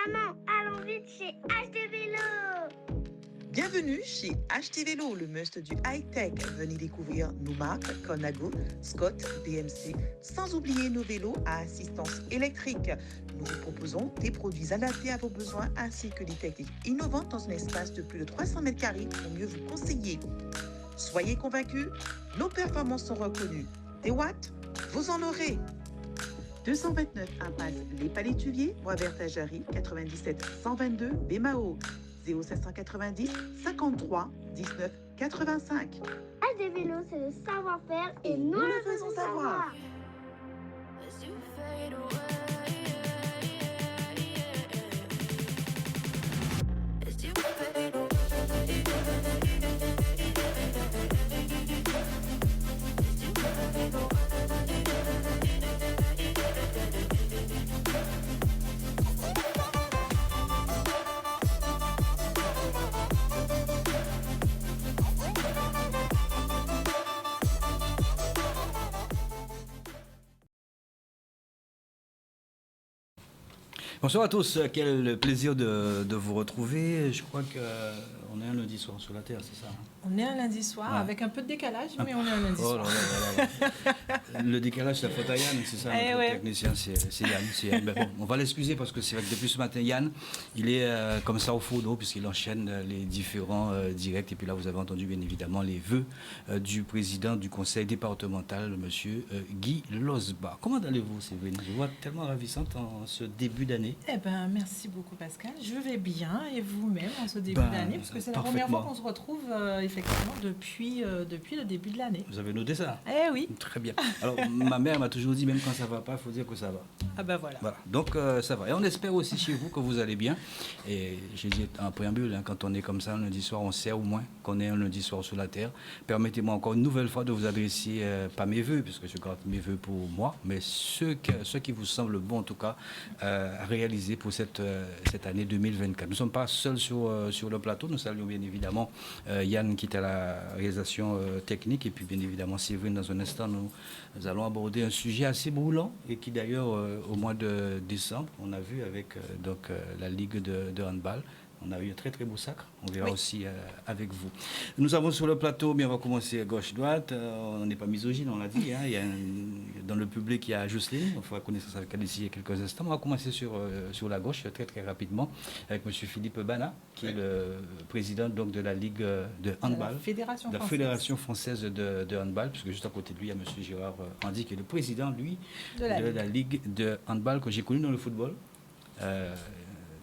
Maman, allons vite chez HD Vélo. Bienvenue chez HD Vélo, le must du high-tech. Venez découvrir nos marques Conago, Scott, BMC, sans oublier nos vélos à assistance électrique. Nous vous proposons des produits adaptés à vos besoins ainsi que des techniques innovantes dans un espace de plus de 300 mètres carrés pour mieux vous conseiller. Soyez convaincus, nos performances sont reconnues. Des watts, vous en aurez. 229 impasse Les Palétuviers, Bois-Vert-Jarry, 97 122 Bémao, 0590 53 19 85. HD Vélo, c'est le savoir-faire et nous le faisons savoir. Bonsoir à tous, quel plaisir de vous retrouver. Je crois qu'on est un lundi soir sur la Terre, c'est ça? On est un lundi soir, avec un peu de décalage, mais on est un lundi soir. Là. Le décalage, c'est la faute à Yann, c'est ça, notre technicien, c'est Yann. Ben bon, on va l'excuser parce que c'est vrai que depuis ce matin, Yann, il est comme ça au fourneau puisqu'il enchaîne les différents directs. Et puis là, vous avez entendu bien évidemment les vœux du président du conseil départemental, monsieur Guy Losba. Comment allez-vous, Séverine? Je vous vois tellement ravissante en ce début d'année. Eh bien, merci beaucoup, Pascal. Je vais bien, et vous-même, en ce début d'année, parce que c'est la première fois qu'on se retrouve effectivement depuis le début de l'année. Vous avez noté ça? Eh oui. Très bien. Alors, ma mère m'a toujours dit, même quand ça ne va pas, il faut dire que ça va. Ah ben voilà. Donc, ça va. Et on espère aussi chez vous que vous allez bien. Et j'ai dit en préambule, quand on est comme ça un lundi soir, on sait au moins qu'on est un lundi soir sur la Terre. Permettez-moi encore une nouvelle fois de vous adresser, pas mes vœux, puisque je garde mes vœux pour moi, mais ceux qui vous semblent bons, en tout cas, à réaliser pour cette année 2024. Nous ne sommes pas seuls sur le plateau. Nous saluons bien évidemment Yann qui est à la réalisation technique et puis bien évidemment Séverine. Dans un instant, nous allons aborder un sujet assez brûlant et qui d'ailleurs au mois de décembre, on a vu avec la Ligue de handball. On a eu un très très beau sacre. On verra aussi avec vous. Nous avons sur le plateau, bien, on va commencer à gauche-droite. On n'est pas misogyne, on l'a dit. Il y a dans le public, il y a Jocelyne. Il faudra connaître ça avec elle d'ici quelques instants. On va commencer sur la gauche très très rapidement avec M. Philippe Bana, qui est le président donc, de la Ligue de handball. De la Fédération française de handball, puisque juste à côté de lui, il y a M. Gérard Andy, qui est le président, lui, de la Ligue de handball que j'ai connu dans le football.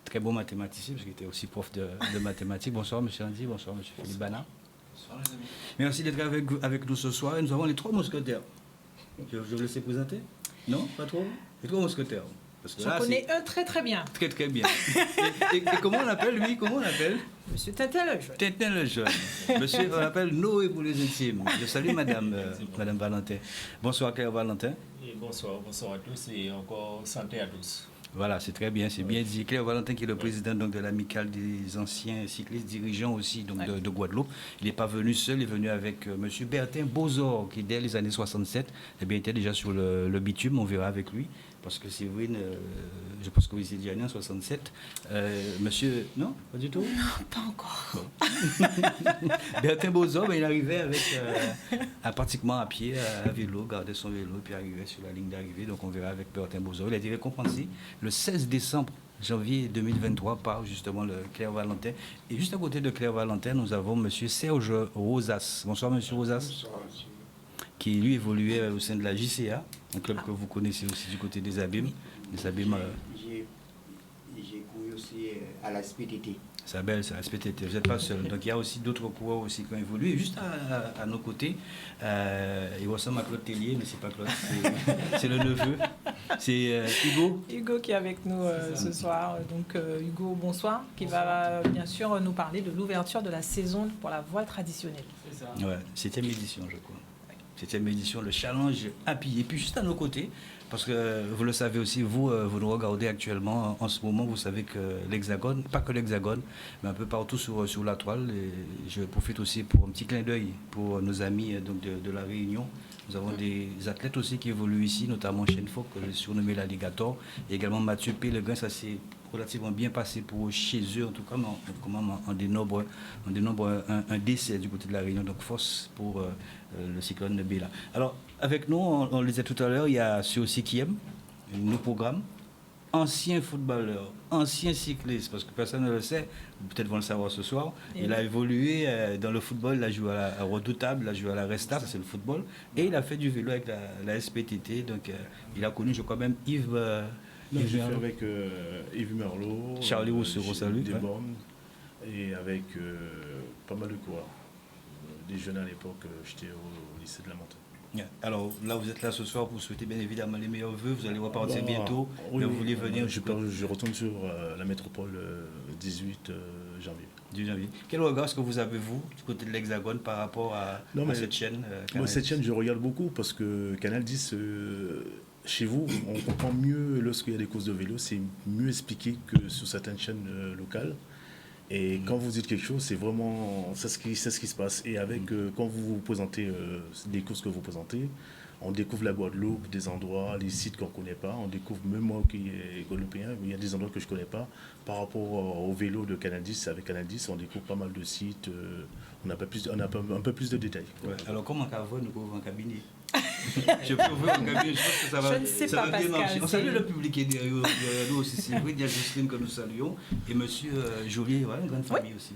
Très bon mathématicien, parce qu'il était aussi prof de mathématiques. Bonsoir, M. Andy. Bonsoir, M. Philippe Bana. Bonsoir, les amis. Merci d'être avec nous ce soir. Et nous avons les trois mousquetaires. Je vous laisse présenter? Non? Pas trop? Les trois mousquetaires. J'en connais un très très bien. Très très bien. et comment on l'appelle, lui? Comment on l'appelle? Monsieur Tintin le Jeune. Tintin le Jeune. Monsieur, on l'appelle Noé pour les intimes. Je salue Madame Valentin. Bonsoir, Claire Valentin. Et bonsoir à tous et encore santé à tous. Voilà, c'est très bien, c'est bien dit. Claire Valentin, qui est le président donc, de l'amicale des anciens cyclistes dirigeants aussi donc, de Guadeloupe. Il n'est pas venu seul, il est venu avec M. Bertin Bozor, qui dès les années 67 était déjà sur le bitume, on verra avec lui. Parce que Séverine, je pense que vous étiez déjà né en 67. Monsieur, non, pas du tout? Non, pas encore. Bertin Bozor, il arrivait pratiquement à pied, à vélo, gardait son vélo, puis arrivait sur la ligne d'arrivée. Donc on verra avec Bertin Bozor. Il a été récompensé le 16 décembre. Janvier 2023 par justement le Claire Valentin. Et juste à côté de Claire Valentin, nous avons monsieur Serge Rosas. Bonsoir monsieur Rosas. Bonsoir monsieur. Qui lui évoluait au sein de la JCA, un club que vous connaissez aussi du côté des Abîmes. Des Abîmes. J'ai couru aussi à la SPTT. C'est belle, c'est la SPTT. Vous n'êtes pas seul. Donc il y a aussi d'autres coureurs aussi qui ont évolué. Juste à nos côtés, il ressemble à Claude Tellier, mais c'est pas Claude, c'est le neveu. C'est Hugo. Hugo qui est avec nous ce soir. Donc Hugo, bonsoir, qui va bien sûr nous parler de l'ouverture de la saison pour la voile traditionnelle. C'est ça. Ouais, 7e édition, je crois. 7e édition, le challenge Happy. Et puis juste à nos côtés, parce que vous le savez aussi, vous nous regardez actuellement en ce moment, vous savez que l'Hexagone, pas que l'Hexagone, mais un peu partout sur la toile. Et je profite aussi pour un petit clin d'œil pour nos amis donc de la Réunion. Nous avons des athlètes aussi qui évoluent ici, notamment Shane Fogg, que j'ai surnommé l'Alligator, et également Mathieu Pellegrin, ça c'est relativement bien passé pour chez eux, en tout cas, on dénombre un décès du côté de la Réunion, donc force pour le cyclone Béla. Alors, avec nous, on le disait tout à l'heure, il y a ceux aussi qui aiment nos programmes, ancien footballeur, ancien cycliste, parce que personne ne le sait, peut-être vont le savoir ce soir, il a évolué dans le football, il a joué à Redoutable, il a joué à la Resta, ça c'est le football, et il a fait du vélo avec la SPTT, donc il a connu, je crois même, Yves... J'ai fait avec Yves Merlot, Charlie Rousseau, salut. Desbornes, et avec pas mal de coureurs. Des jeunes à l'époque, j'étais au lycée de la Montagne. Alors là, vous êtes là ce soir pour souhaiter bien évidemment les meilleurs vœux. Vous allez repartir bientôt. Oui, vous voulez venir. Je retourne sur la métropole 18 janvier. Du janvier. Quel regard est-ce que vous avez, vous, du côté de l'Hexagone, par rapport à cette chaîne moi, cette chaîne, je regarde beaucoup parce que Canal 10, chez vous, on comprend mieux lorsqu'il y a des courses de vélo. C'est mieux expliqué que sur certaines chaînes locales. Et quand vous dites quelque chose, c'est vraiment c'est ce qui se passe. Et avec quand vous présentez des courses que vous présentez, on découvre la Guadeloupe, des endroits, les sites qu'on ne connaît pas. On découvre, même moi qui est guadeloupéen, il y a des endroits que je ne connais pas. Par rapport au vélo de Canal 10, avec Canal 10, on découvre pas mal de sites. On a un peu plus de détails. Ouais. Alors comment nous pouvons en cabinet je peux ouvrir un cabinet, je pense que ça va, je ne sais ça pas, va bien Pascal, marcher. On salue le public qui est derrière nous aussi, c'est vrai, il y a Jocelyne que nous saluons, et monsieur Joliet, une grande famille aussi.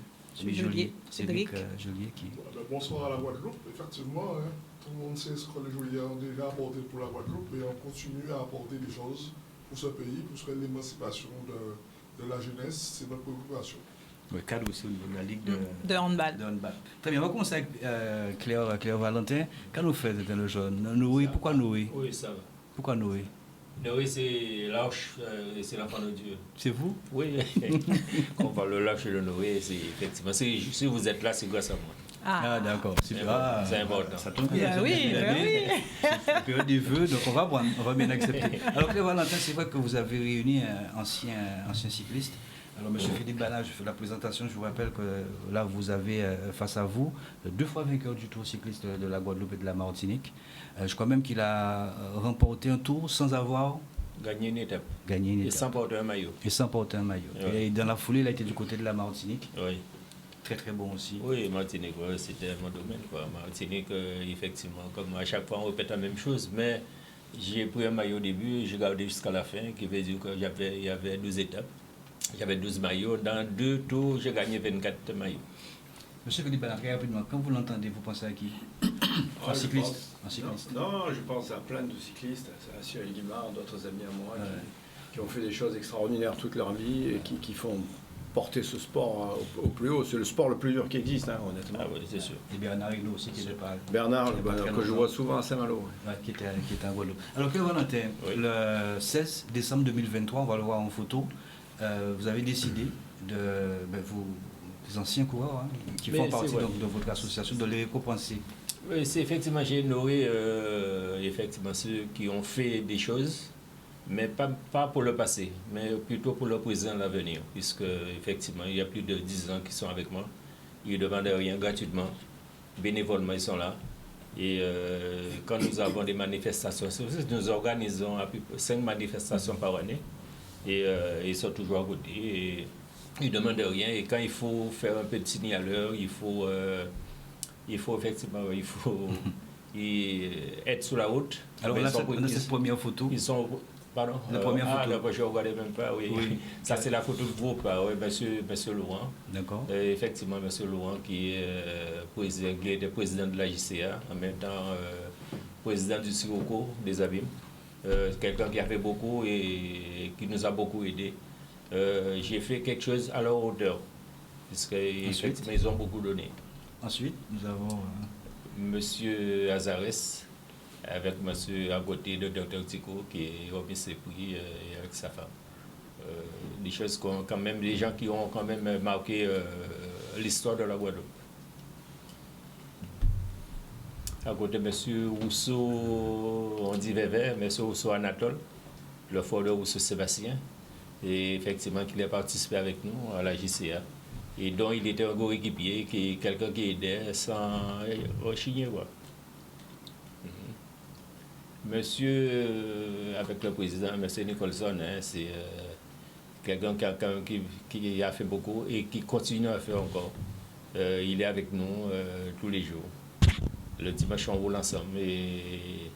Joliet, Cédric. Joliet qui... Bonsoir à la Guadeloupe, effectivement, tout le monde sait ce que les Joliet ont déjà apporté pour la Guadeloupe et on continue à apporter des choses pour ce pays, puisque l'émancipation de la jeunesse, c'est notre préoccupation. Oui, cadre aussi au niveau de la Ligue de handball. Très bien, on va commencer avec Claire Valentin. Quand nous faisons le jeune, Noé, pourquoi Noé? Oui, ça va. Pourquoi Noé? Noé, c'est l'arche, c'est l'enfant de Dieu. C'est vous? Oui, quand on parle de l'arche de Noé, c'est effectivement, si vous êtes là, c'est grâce à moi. Ah, d'accord. C'est important. Ça tombe bien. Oui. C'est la période des vœux, donc on va bien accepter. Alors Claire Valentin, c'est vrai que vous avez réuni un ancien cycliste. Alors, M. Philippe Bana, je fais la présentation. Je vous rappelle que là, vous avez face à vous 2 fois vainqueur du Tour cycliste de la Guadeloupe et de la Martinique. Je crois même qu'il a remporté un tour sans avoir gagné une étape. Et sans porter un maillot. Ouais. Et dans la foulée, il a été du côté de la Martinique. Oui. Très, très bon aussi. Oui, Martinique, c'était mon domaine. Martinique, effectivement, comme à chaque fois, on répète la même chose. Mais j'ai pris un maillot au début, j'ai gardé jusqu'à la fin, qui veut dire qu'il y avait 12 étapes. J'avais 12 maillots. Dans 2 tours, j'ai gagné 24 maillots. Monsieur Philippe Balaké, rapidement, quand vous l'entendez, vous pensez à qui? Un cycliste. Non, je pense à plein de cyclistes, à Cyril Guimard, d'autres amis à moi, qui ont fait des choses extraordinaires toute leur vie et qui font porter ce sport au plus haut. C'est le sport le plus dur qui existe, honnêtement. Ah oui, c'est sûr. Et Bernard Hinault aussi, qui est pas... Bernard, que je vois souvent à Saint-Malo. Qui était en Guadeloupe. Alors, Claire Valentin, le 16 décembre 2023, on va le voir en photo, vous avez décidé des anciens coureurs qui font partie donc, de votre association, de les récompenser. Oui, c'est effectivement, j'ai nourri effectivement ceux qui ont fait des choses, mais pas pour le passé, mais plutôt pour le présent, l'avenir, puisque effectivement, il y a plus de 10 ans qu'ils sont avec moi. Ils ne demandent rien gratuitement, bénévolement, ils sont là. Et quand nous avons des manifestations, nous organisons à peu près 5 manifestations par année. Et ils sont toujours à côté. Et ils ne demandent rien. Et quand il faut faire un petit signaleur, il faut effectivement être sur la route. Alors là, cette première photo. Ils sont... Pardon? La première photo. Je ne regardais même pas, oui. Ça, c'est la photo de groupe, monsieur Laurent. D'accord. Effectivement, monsieur Laurent, qui était président de la JCA, en même temps président du Sirocco des Abîmes. Quelqu'un qui a fait beaucoup et qui nous a beaucoup aidés. J'ai fait quelque chose à leur hauteur, puisqu'effectivement, ils ont beaucoup donné. Ensuite, nous avons... Monsieur Azares, avec monsieur à côté de Dr Tico, qui est remis ses prix avec sa femme. Des choses quand même, des gens qui ont quand même marqué l'histoire de la Guadeloupe. À côté de M. Rousseau, on dit Vévé, M. Rousseau Anatole, le fort de Rousseau Sébastien, et effectivement qu'il a participé avec nous à la JCA, et dont il était un gros équipier, quelqu'un qui aidait sans rechigner. Monsieur, avec le président, M. Nicholson, c'est quelqu'un qui a fait beaucoup et qui continue à faire encore. Il est avec nous tous les jours. Le dimanche, on roule ensemble. Et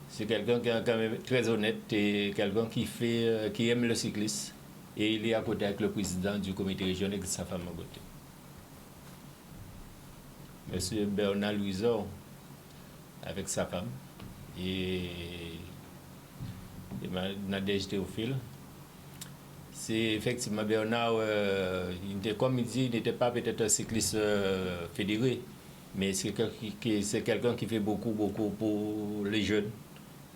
c'est quelqu'un qui est quand même très honnête et quelqu'un qui aime le cyclisme. Et il est à côté avec le président du comité régional et sa femme à côté. Monsieur Bernard Louison, avec sa femme, et Nadège Théophile. C'est effectivement Bernard, comme il dit, il n'était pas peut-être un cycliste fédéré, mais c'est quelqu'un qui fait beaucoup pour les jeunes.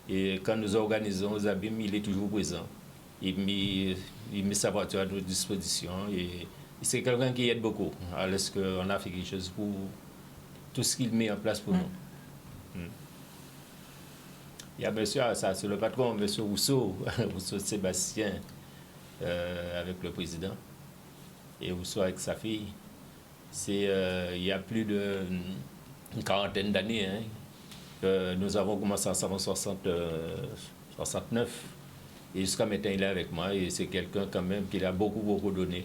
Et quand nous organisons aux abîmes, il est toujours présent. Il met sa voiture à notre disposition et c'est quelqu'un qui aide beaucoup. Alors qu'on a fait quelque chose pour tout ce qu'il met en place pour nous. Il y a monsieur, ça c'est le patron, monsieur Rousseau, Rousseau Sébastien, avec le président, et Rousseau avec sa fille. Il y a plus d'une quarantaine d'années. Nous avons commencé ensemble en 69. Et jusqu'à maintenant, il est avec moi et c'est quelqu'un quand même qui a beaucoup donné.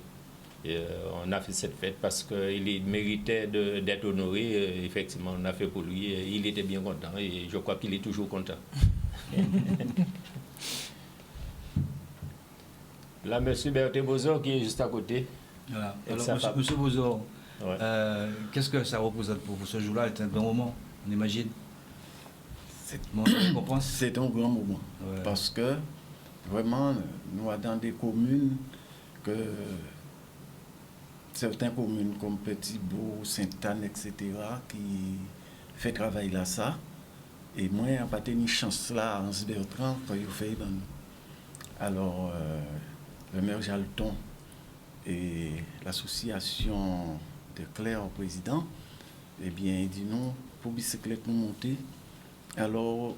Et, on a fait cette fête parce qu'il méritait d'être honoré. Effectivement, on a fait pour lui. Il était bien content et je crois qu'il est toujours content. Là, M. Berthe Bozor qui est juste à côté. Voilà. Alors, M. Bozor, ouais. Qu'est-ce que ça représente pour vous ce jour-là? C'est un grand moment, on imagine. C'est un grand moment. Ouais. Parce que vraiment, nous sommes dans des communes certaines communes comme Petit-Bourg, Sainte-Anne, etc., qui fait travail là ça. Et moi, je n'ai pas tenu chance là, Hans Bertrand, quand il fait. Alors, le maire Jalton et l'association de Claire au président, eh bien, il dit non, pour bicyclette nous monter. Alors,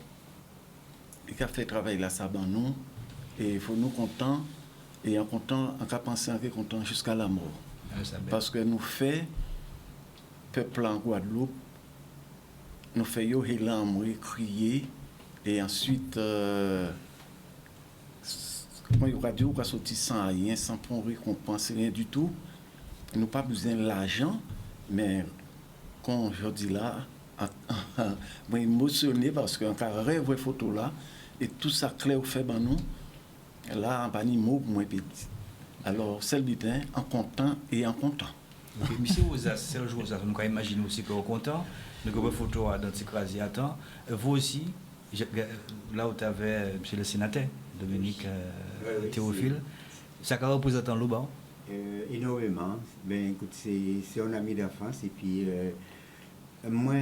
il a fait travail là ça, nous. Et il faut nous contents, et en comptant, en cas penser en content jusqu'à la mort. Parce que nous fait, peuple en Guadeloupe, nous fait yo crier, et ensuite, quand il y a dit qu'on sorti sans rien, sans prendre récompense, rien du tout, nous n'avons pas besoin de l'argent, mais quand je dis là, je suis émotionné parce qu'un carré, une photo là, et tout ça clair fait ben nous. Là, en panier mot moins petit. Alors, c'est le bitin, en content et en content. Monsieur Oza, c'est le jour où on peut imaginer aussi que vous êtes content. Nous avons une photo dans Tikrasi à temps. Vous aussi, là où tu avais monsieur le sénateur, Dominique Théophile, ça représente un Louban? Énormément. Ben, écoute, c'est un ami d'enfance. Et puis, moi,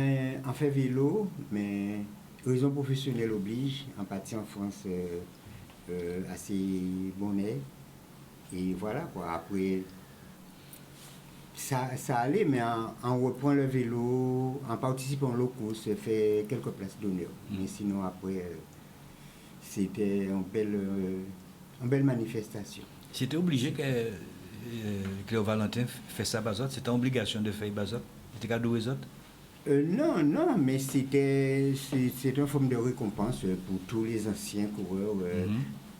en fait vélo, mais raison professionnelle oblige, en partie en France. Assez bonnet et voilà quoi. Après ça allait, mais en reprend le vélo, en participant au locaux, ça fait quelques places d'honneur. Mais sinon après c'était une belle manifestation. C'était obligé que Cléo Valentin fait ça bazot, c'était une obligation de faire bazot, c'était cadeau aux autres? Non, mais c'est une forme de récompense pour tous les anciens coureurs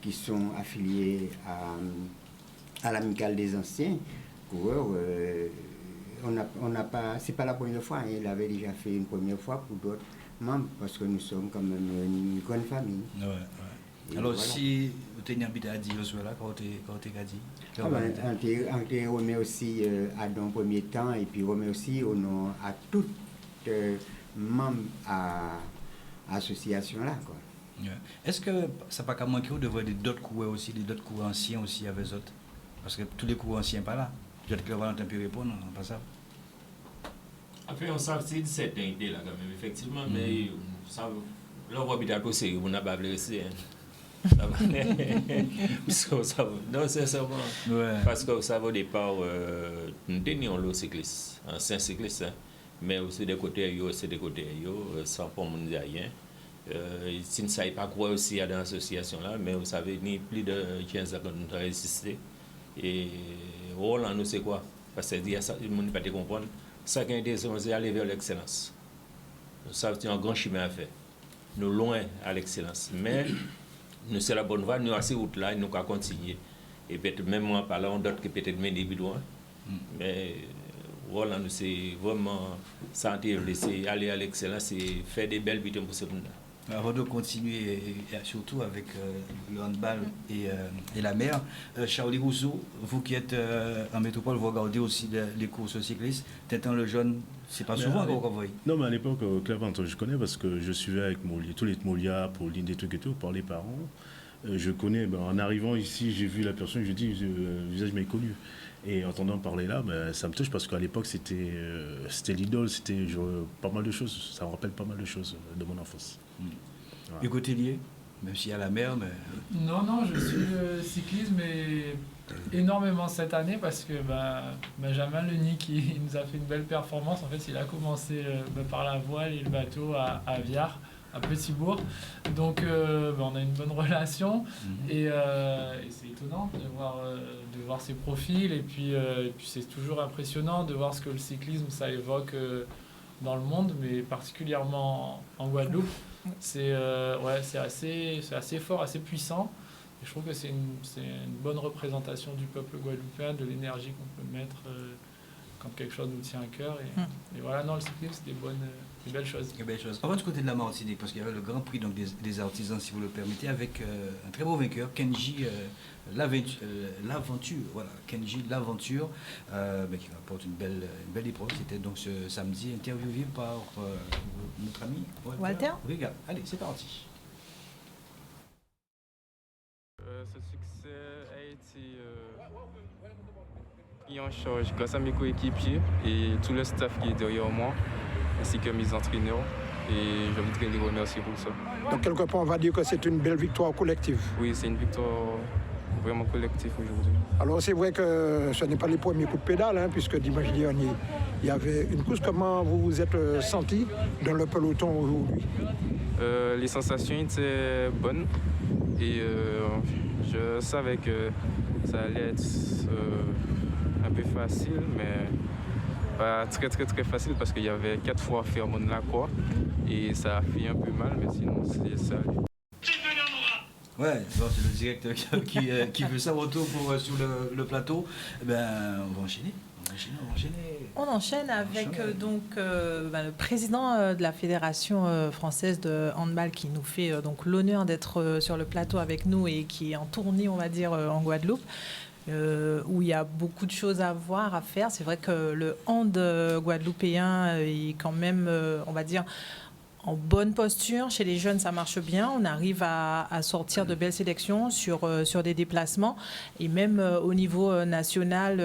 qui sont affiliés à l'amicale des anciens coureurs. On n'a pas, c'est pas la première fois, il avait déjà fait une première fois pour d'autres membres, parce que nous sommes quand même une grande famille. Ouais. Alors, voilà. Si vous tenez habité à dire là, quand tu as dit on remet aussi à dans premier temps, et puis remet aussi au nom à toutes membres à l'association là, quoi. Yeah. Est-ce que ça n'a pas manqué de voir d'autres coureurs aussi, d'autres coureurs anciens aussi avec eux autres? Parce que tous les coureurs anciens pas là. Peut-être que Valentin peut répondre, pas ça. Après, on sait que c'est une idée là quand même, effectivement, mais ça, là on va bien aussi, on n'a pas blessé. Non, sincèrement. Ouais. Parce que ça va au départ, nous tenions le cycliste, ancien cycliste, mais aussi des côtés, c'est des côtés, sans pour nous dire rien. Si ne savez pas quoi aussi dans l'association là, mais vous savez, ni plus de 15 ans que nous avons résisté. Et Roland, nous c'est quoi? Parce que il y a ça, il ne peut pas comprendre. Ça qui est intéressant, c'est aller vers l'excellence. Ça, c'est un grand chemin à faire. Nous loin à l'excellence. Mais nous, c'est la bonne voie, nous, à ces routes-là, nous allons continuer. Et peut-être même moi, parlant d'autres qui peut-être mes débuts loin. Mais voilà, nous c'est vraiment sentir, laisser aller à l'excellence et faire des belles victoires pour ce monde-là. Avant de continuer, et surtout avec le handball et la mer, Charlie Rousseau, vous qui êtes en métropole, vous regardez aussi les courses cyclistes. Tintin le jeune, c'est pas souvent qu'on vous voit. Non, mais à l'époque, clairement, je connais parce que je suivais avec tous les Molia, Pauline, des trucs et tout, par les parents. Je connais, en arrivant ici, j'ai vu la personne, je dis, le visage m'est connu. Et entendant parler là, ça me touche parce qu'à l'époque, c'était l'idole, c'était pas mal de choses. Ça me rappelle pas mal de choses de mon enfance. Voilà. Et côté lié, même s'il y a la mer, mais... Non, je suis cycliste, mais énormément cette année parce que Benjamin Leny, qui nous a fait une belle performance, en fait, il a commencé par la voile et le bateau à Viard, à Petit-Bourg. Donc, on a une bonne relation et c'est étonnant de voir ses profils. Et puis c'est toujours impressionnant de voir ce que le cyclisme, ça évoque dans le monde, mais particulièrement en Guadeloupe. C'est assez fort, assez puissant. Et je trouve que c'est une bonne représentation du peuple guadeloupéen, de l'énergie qu'on peut mettre quand quelque chose nous tient à cœur. Et voilà, non, le cyclisme, c'est des belles choses. Des belles choses. On va du côté de la Martinique, parce qu'il y avait le Grand Prix donc, des artisans, si vous le permettez, avec un très beau vainqueur, Kenji l'Aventure. Voilà, Kenji l'Aventure, qui rapporte une belle épreuve. C'était donc ce samedi, interviewé par notre ami Walter. Regarde, allez, c'est parti. Ce succès a été pris en charge grâce à mes coéquipiers et tout le staff qui est derrière moi, ainsi que mes entraîneurs. Et je voudrais les remercier pour ça. Donc quelque part, on va dire que c'est une belle victoire collective. Oui, c'est une victoire vraiment collective aujourd'hui. Alors c'est vrai que ce n'est pas les premiers coups de pédale, puisque dimanche dernier, il y avait une course. Comment vous vous êtes senti dans le peloton aujourd'hui? Les sensations étaient bonnes et je savais que ça allait être un peu facile, mais pas très facile parce qu'il y avait 4 fois Fermone Lacroix et ça a fait un peu mal, mais sinon c'est ça. Ouais, bon, c'est le directeur qui veut ça retour sur le plateau. On va enchaîner. On enchaîne avec le président de la Fédération française de handball qui nous fait l'honneur d'être sur le plateau avec nous et qui est en tournée, on va dire, en Guadeloupe. Où il y a beaucoup de choses à voir, à faire. C'est vrai que le hand guadeloupéen est quand même, on va dire, en bonne posture. Chez les jeunes, ça marche bien. On arrive à sortir de belles sélections sur des déplacements. Et même au niveau national,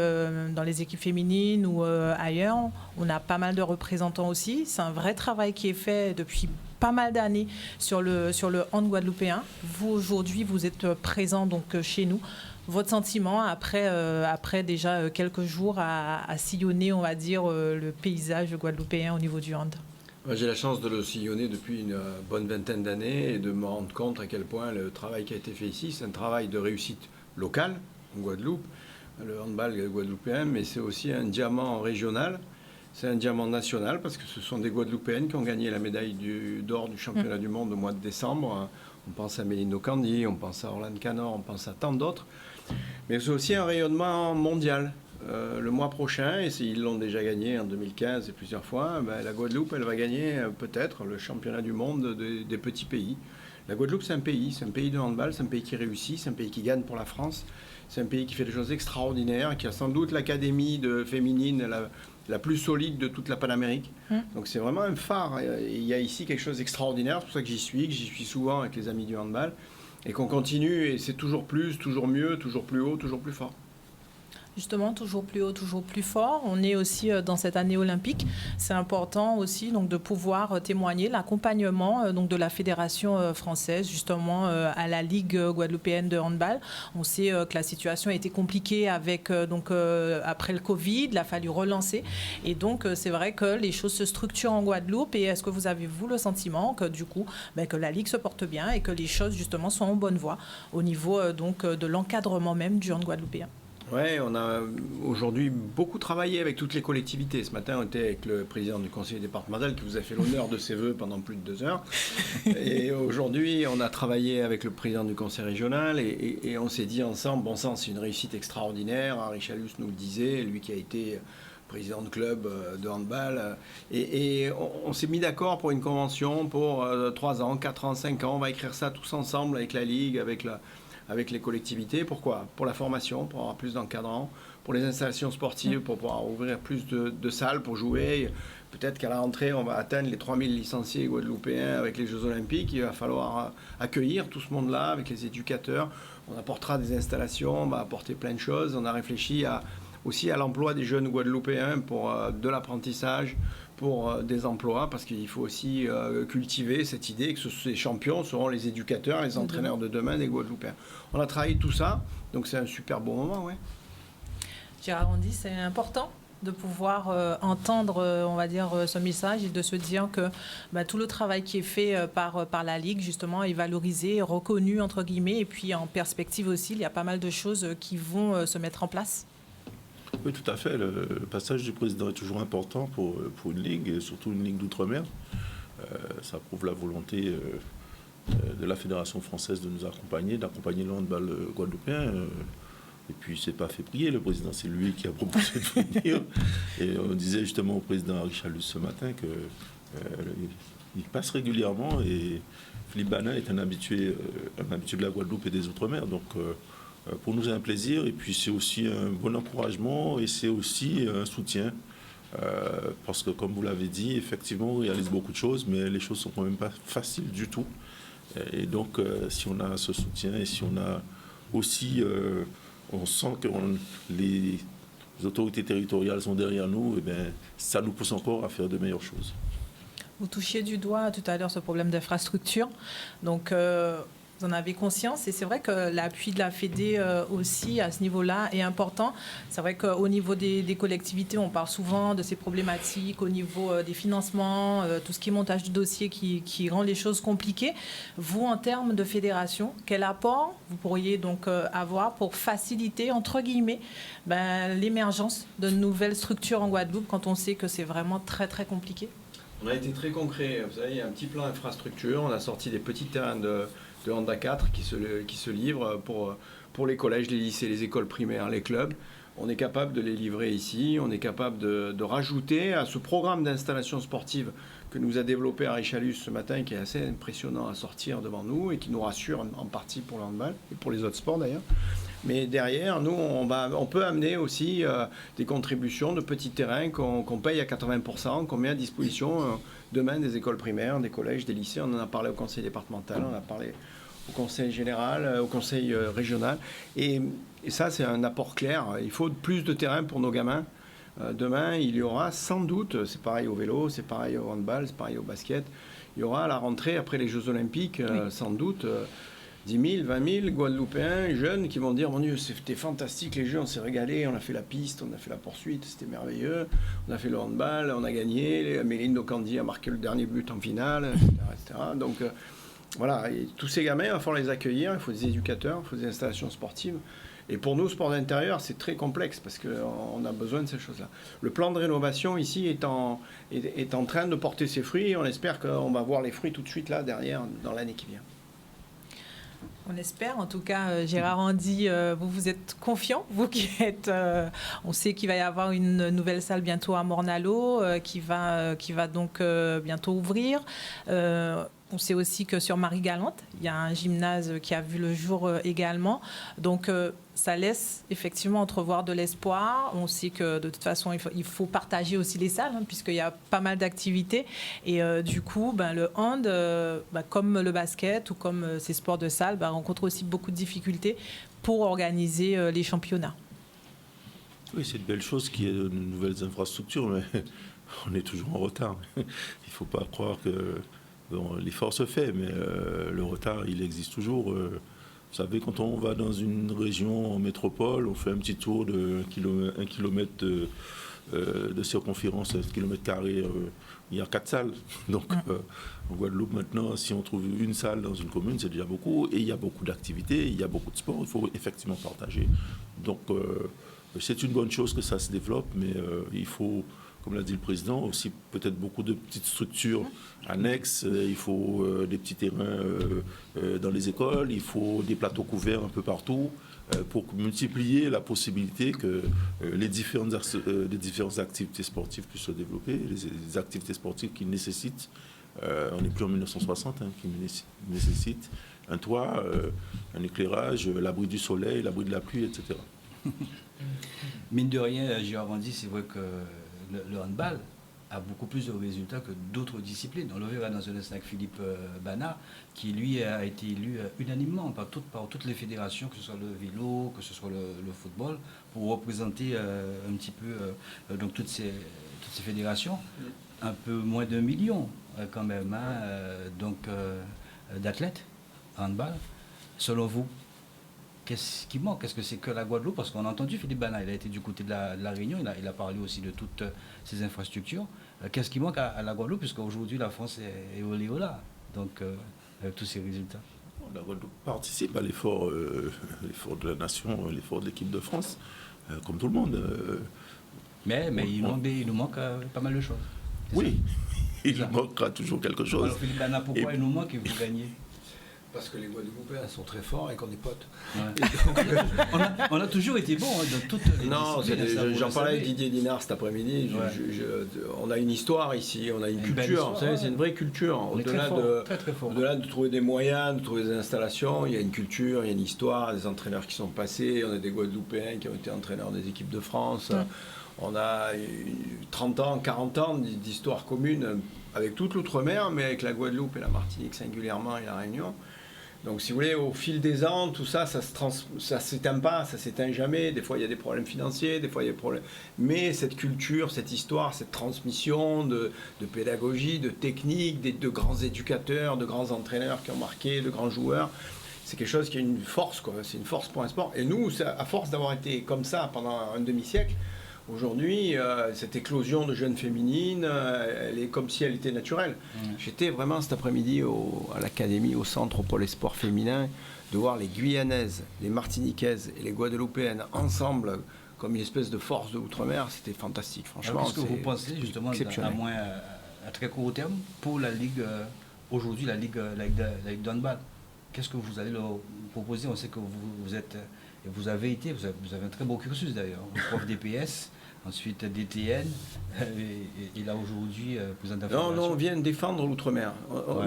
dans les équipes féminines ou ailleurs, on a pas mal de représentants aussi. C'est un vrai travail qui est fait depuis pas mal d'années sur le hand guadeloupéen. Vous, aujourd'hui, vous êtes présent donc chez nous. Votre sentiment après déjà quelques jours à sillonner, on va dire, le paysage guadeloupéen au niveau du hand? J'ai la chance de le sillonner depuis une bonne vingtaine d'années et de me rendre compte à quel point le travail qui a été fait ici, c'est un travail de réussite locale en Guadeloupe, le handball guadeloupéen, mais c'est aussi un diamant régional, c'est un diamant national parce que ce sont des Guadeloupéennes qui ont gagné la médaille d'or du championnat du monde au mois de décembre. On pense à Mélino Candy, on pense à Orlane Canor, on pense à tant d'autres. Mais c'est aussi un rayonnement mondial. Le mois prochain, et ils l'ont déjà gagné en 2015 et plusieurs fois, la Guadeloupe, elle va gagner peut-être le championnat du monde des petits pays. La Guadeloupe, c'est un pays de handball, c'est un pays qui réussit, c'est un pays qui gagne pour la France, c'est un pays qui fait des choses extraordinaires, qui a sans doute l'académie féminine la plus solide de toute la Panamérique. Donc c'est vraiment un phare. Il y a ici quelque chose d'extraordinaire, c'est pour ça que j'y suis souvent avec les amis du handball, et qu'on continue, et c'est toujours plus, toujours mieux, toujours plus haut, toujours plus fort. Justement, toujours plus haut, toujours plus fort. On est aussi dans cette année olympique. C'est important aussi donc, de pouvoir témoigner l'accompagnement de la Fédération française justement à la Ligue guadeloupéenne de handball. On sait que la situation a été compliquée avec, après le Covid, il a fallu relancer. Et donc, c'est vrai que les choses se structurent en Guadeloupe. Et est-ce que vous avez, vous, le sentiment que du coup, que la Ligue se porte bien et que les choses justement sont en bonne voie au niveau de l'encadrement même du hand guadeloupéen? Oui, on a aujourd'hui beaucoup travaillé avec toutes les collectivités. Ce matin, on était avec le président du conseil départemental qui vous a fait l'honneur de ses vœux pendant plus de 2 heures. Et aujourd'hui, on a travaillé avec le président du conseil régional et on s'est dit ensemble, bon sang, c'est une réussite extraordinaire. Henri Chalus nous le disait, lui qui a été président de club de handball. Et on s'est mis d'accord pour une convention pour 3 ans, 4 ans, 5 ans. On va écrire ça tous ensemble avec la Ligue, avec les collectivités. Pourquoi? Pour la formation, pour avoir plus d'encadrants, pour les installations sportives, pour pouvoir ouvrir plus de salles pour jouer. Peut-être qu'à la rentrée, on va atteindre les 3000 licenciés guadeloupéens avec les Jeux Olympiques. Il va falloir accueillir tout ce monde-là avec les éducateurs. On apportera des installations, on va apporter plein de choses. On a réfléchi aussi à l'emploi des jeunes guadeloupéens pour de l'apprentissage, pour des emplois, parce qu'il faut aussi cultiver cette idée que ces champions seront les éducateurs, les entraîneurs de demain des Guadeloupéens. On a travaillé tout ça, donc c'est un super bon moment, ouais. Gérard Rondy, c'est important de pouvoir entendre, on va dire, ce message et de se dire que tout le travail qui est fait par la Ligue, justement, est valorisé, reconnu, entre guillemets, et puis en perspective aussi, il y a pas mal de choses qui vont se mettre en place. Oui, tout à fait. Le passage du président est toujours important pour une ligue, et surtout une ligue d'outre-mer. Ça prouve la volonté de la Fédération française de nous accompagner, d'accompagner le handball guadeloupéen. Et puis, c'est pas fait prier. Le président, c'est lui qui a proposé de venir. Et on disait justement au président Henri Chalus ce matin qu'il passe régulièrement. Et Philippe Banin est un habitué de la Guadeloupe et des Outre-mer. Donc, pour nous, c'est un plaisir. Et puis, c'est aussi un bon encouragement et c'est aussi un soutien. Parce que, comme vous l'avez dit, effectivement, on réalise beaucoup de choses, mais les choses sont quand même pas faciles du tout. Et donc, si on a ce soutien et si on a aussi... on sent que les autorités territoriales sont derrière nous, et bien, ça nous pousse encore à faire de meilleures choses. Vous touchiez du doigt tout à l'heure ce problème d'infrastructure. Donc, vous en avez conscience et c'est vrai que l'appui de la Fédé aussi à ce niveau-là est important. C'est vrai qu'au niveau des collectivités, on parle souvent de ces problématiques au niveau des financements, tout ce qui est montage du dossier qui rend les choses compliquées. Vous, en termes de fédération, quel apport vous pourriez donc avoir pour faciliter, entre guillemets, l'émergence de nouvelles structures en Guadeloupe quand on sait que c'est vraiment très, très compliqué? On a été très concret. Vous savez, il y a un petit plan infrastructure. On a sorti des petits terrains de hand à 4 qui se livrent pour les collèges, les lycées, les écoles primaires, les clubs. On est capable de les livrer ici. On est capable de rajouter à ce programme d'installation sportive que nous a développé Henri Chalus ce matin, qui est assez impressionnant à sortir devant nous et qui nous rassure en partie pour le handball et pour les autres sports d'ailleurs. Mais derrière, nous, on peut amener aussi des contributions de petits terrains qu'on paye à 80%, qu'on met à disposition demain des écoles primaires, des collèges, des lycées. On en a parlé au conseil départemental, on en a parlé au conseil général, au conseil régional. Et ça, c'est un apport clair. Il faut plus de terrain pour nos gamins. Demain, il y aura sans doute, c'est pareil au vélo, c'est pareil au handball, c'est pareil au basket, il y aura à la rentrée, après les Jeux Olympiques, sans doute... 10 000, 20 000 Guadeloupéens jeunes qui vont dire « Mon Dieu, c'était fantastique les Jeux, on s'est régalé, on a fait la piste, on a fait la poursuite, c'était merveilleux, on a fait le handball, on a gagné, Méline Docandi a marqué le dernier but en finale, etc. » Donc voilà, et tous ces gamins, il va falloir les accueillir, il faut des éducateurs, il faut des installations sportives. Et pour nous, sport d'intérieur, c'est très complexe parce qu'on a besoin de ces choses-là. Le plan de rénovation ici est en train de porter ses fruits et on espère qu'on va voir les fruits tout de suite là, derrière, dans l'année qui vient. On espère, en tout cas, Gérard Rondy, vous êtes confiant, vous qui êtes... on sait qu'il va y avoir une nouvelle salle bientôt à Morne-à-l'Eau qui va donc bientôt ouvrir. On sait aussi que sur Marie-Galante, il y a un gymnase qui a vu le jour également. Donc, ça laisse effectivement entrevoir de l'espoir. On sait que de toute façon, il faut partager aussi les salles, puisqu'il y a pas mal d'activités. Et du coup, le hand, comme le basket ou comme ces sports de salle, rencontre aussi beaucoup de difficultés pour organiser les championnats. Oui, c'est une belle chose qu'il y ait de nouvelles infrastructures, mais on est toujours en retard. Il ne faut pas croire que... Bon, l'effort se fait, mais le retard, il existe toujours. Vous savez, quand on va dans une région en métropole, on fait un petit tour de 1 kilomètre de circonférence, 1 kilomètre carré, il y a 4 salles. Donc en Guadeloupe maintenant, si on trouve une salle dans une commune, c'est déjà beaucoup. Et il y a beaucoup d'activités, il y a beaucoup de sport, il faut effectivement partager. Donc c'est une bonne chose que ça se développe, mais il faut, comme l'a dit le président, aussi peut-être beaucoup de petites structures annexes. Il faut des petits terrains dans les écoles, il faut des plateaux couverts un peu partout pour multiplier la possibilité que les différentes activités sportives puissent se développer, les activités sportives qui nécessitent, on n'est plus en 1960, qui nécessitent un toit, un éclairage, l'abri du soleil, l'abri de la pluie, etc. Mine de rien, Gérard dit, c'est vrai que le handball a beaucoup plus de résultats que d'autres disciplines. On le verra dans un instant avec Philippe Bana, qui lui a été élu unanimement par toutes les fédérations, que ce soit le vélo, que ce soit le football, pour représenter un petit peu donc toutes ces fédérations. Un peu moins d'1 million quand même d'athlètes en handball. Selon vous, qu'est-ce qui manque? Est-ce que c'est que la Guadeloupe? Parce qu'on a entendu Philippe Bana, il a été du côté de la Réunion, il a parlé aussi de toutes ces infrastructures. Qu'est-ce qui manque à la Guadeloupe? Puisqu'aujourd'hui, la France est au Léola, donc avec tous ces résultats. La Guadeloupe participe à l'effort de la nation, l'effort de l'équipe de France, comme tout le monde. Mais il nous manque pas mal de choses. Oui, il nous manquera toujours quelque chose. Alors Philippe Bana, pourquoi il nous manque et vous gagnez? Parce que les Guadeloupéens sont très forts et qu'on est potes. Ouais. on a toujours été bons dans toutes les disciplines. J'en parlais avec Didier Dinard cet après-midi. On a une histoire ici, on a une culture. Vous savez, c'est une vraie culture. Au-delà de trouver des moyens, de trouver des installations, il y a une culture, il y a une histoire, des entraîneurs qui sont passés. On a des Guadeloupéens qui ont été entraîneurs des équipes de France. On a 30 ans, 40 ans d'histoire commune avec toute l'outre-mer, mais avec la Guadeloupe et la Martinique singulièrement et la Réunion. Donc, si vous voulez, au fil des ans, tout ça, ça s'éteint pas, ça s'éteint jamais. Des fois, il y a des problèmes financiers, des fois, il y a des problèmes. Mais cette culture, cette histoire, cette transmission de pédagogie, de technique, de grands éducateurs, de grands entraîneurs qui ont marqué, de grands joueurs, c'est quelque chose qui a une force, quoi. C'est une force pour un sport. Et nous, à force d'avoir été comme ça pendant un demi-siècle, aujourd'hui, cette éclosion de jeunes féminines, elle est comme si elle était naturelle. J'étais vraiment cet après-midi à l'académie, au centre, au pôle sport féminin, de voir les Guyanaises, les Martiniquaises et les Guadeloupéennes ensemble comme une espèce de force de l'outre-mer. C'était fantastique, franchement. Qu'est-ce que vous pensez justement à très court terme pour la Ligue, aujourd'hui la Ligue d'handball? Qu'est-ce que vous allez leur proposer? On sait que vous avez un très beau cursus d'ailleurs, prof DPS, ensuite DTN, et là aujourd'hui, président de la fédération. Non, on vient défendre l'outre-mer.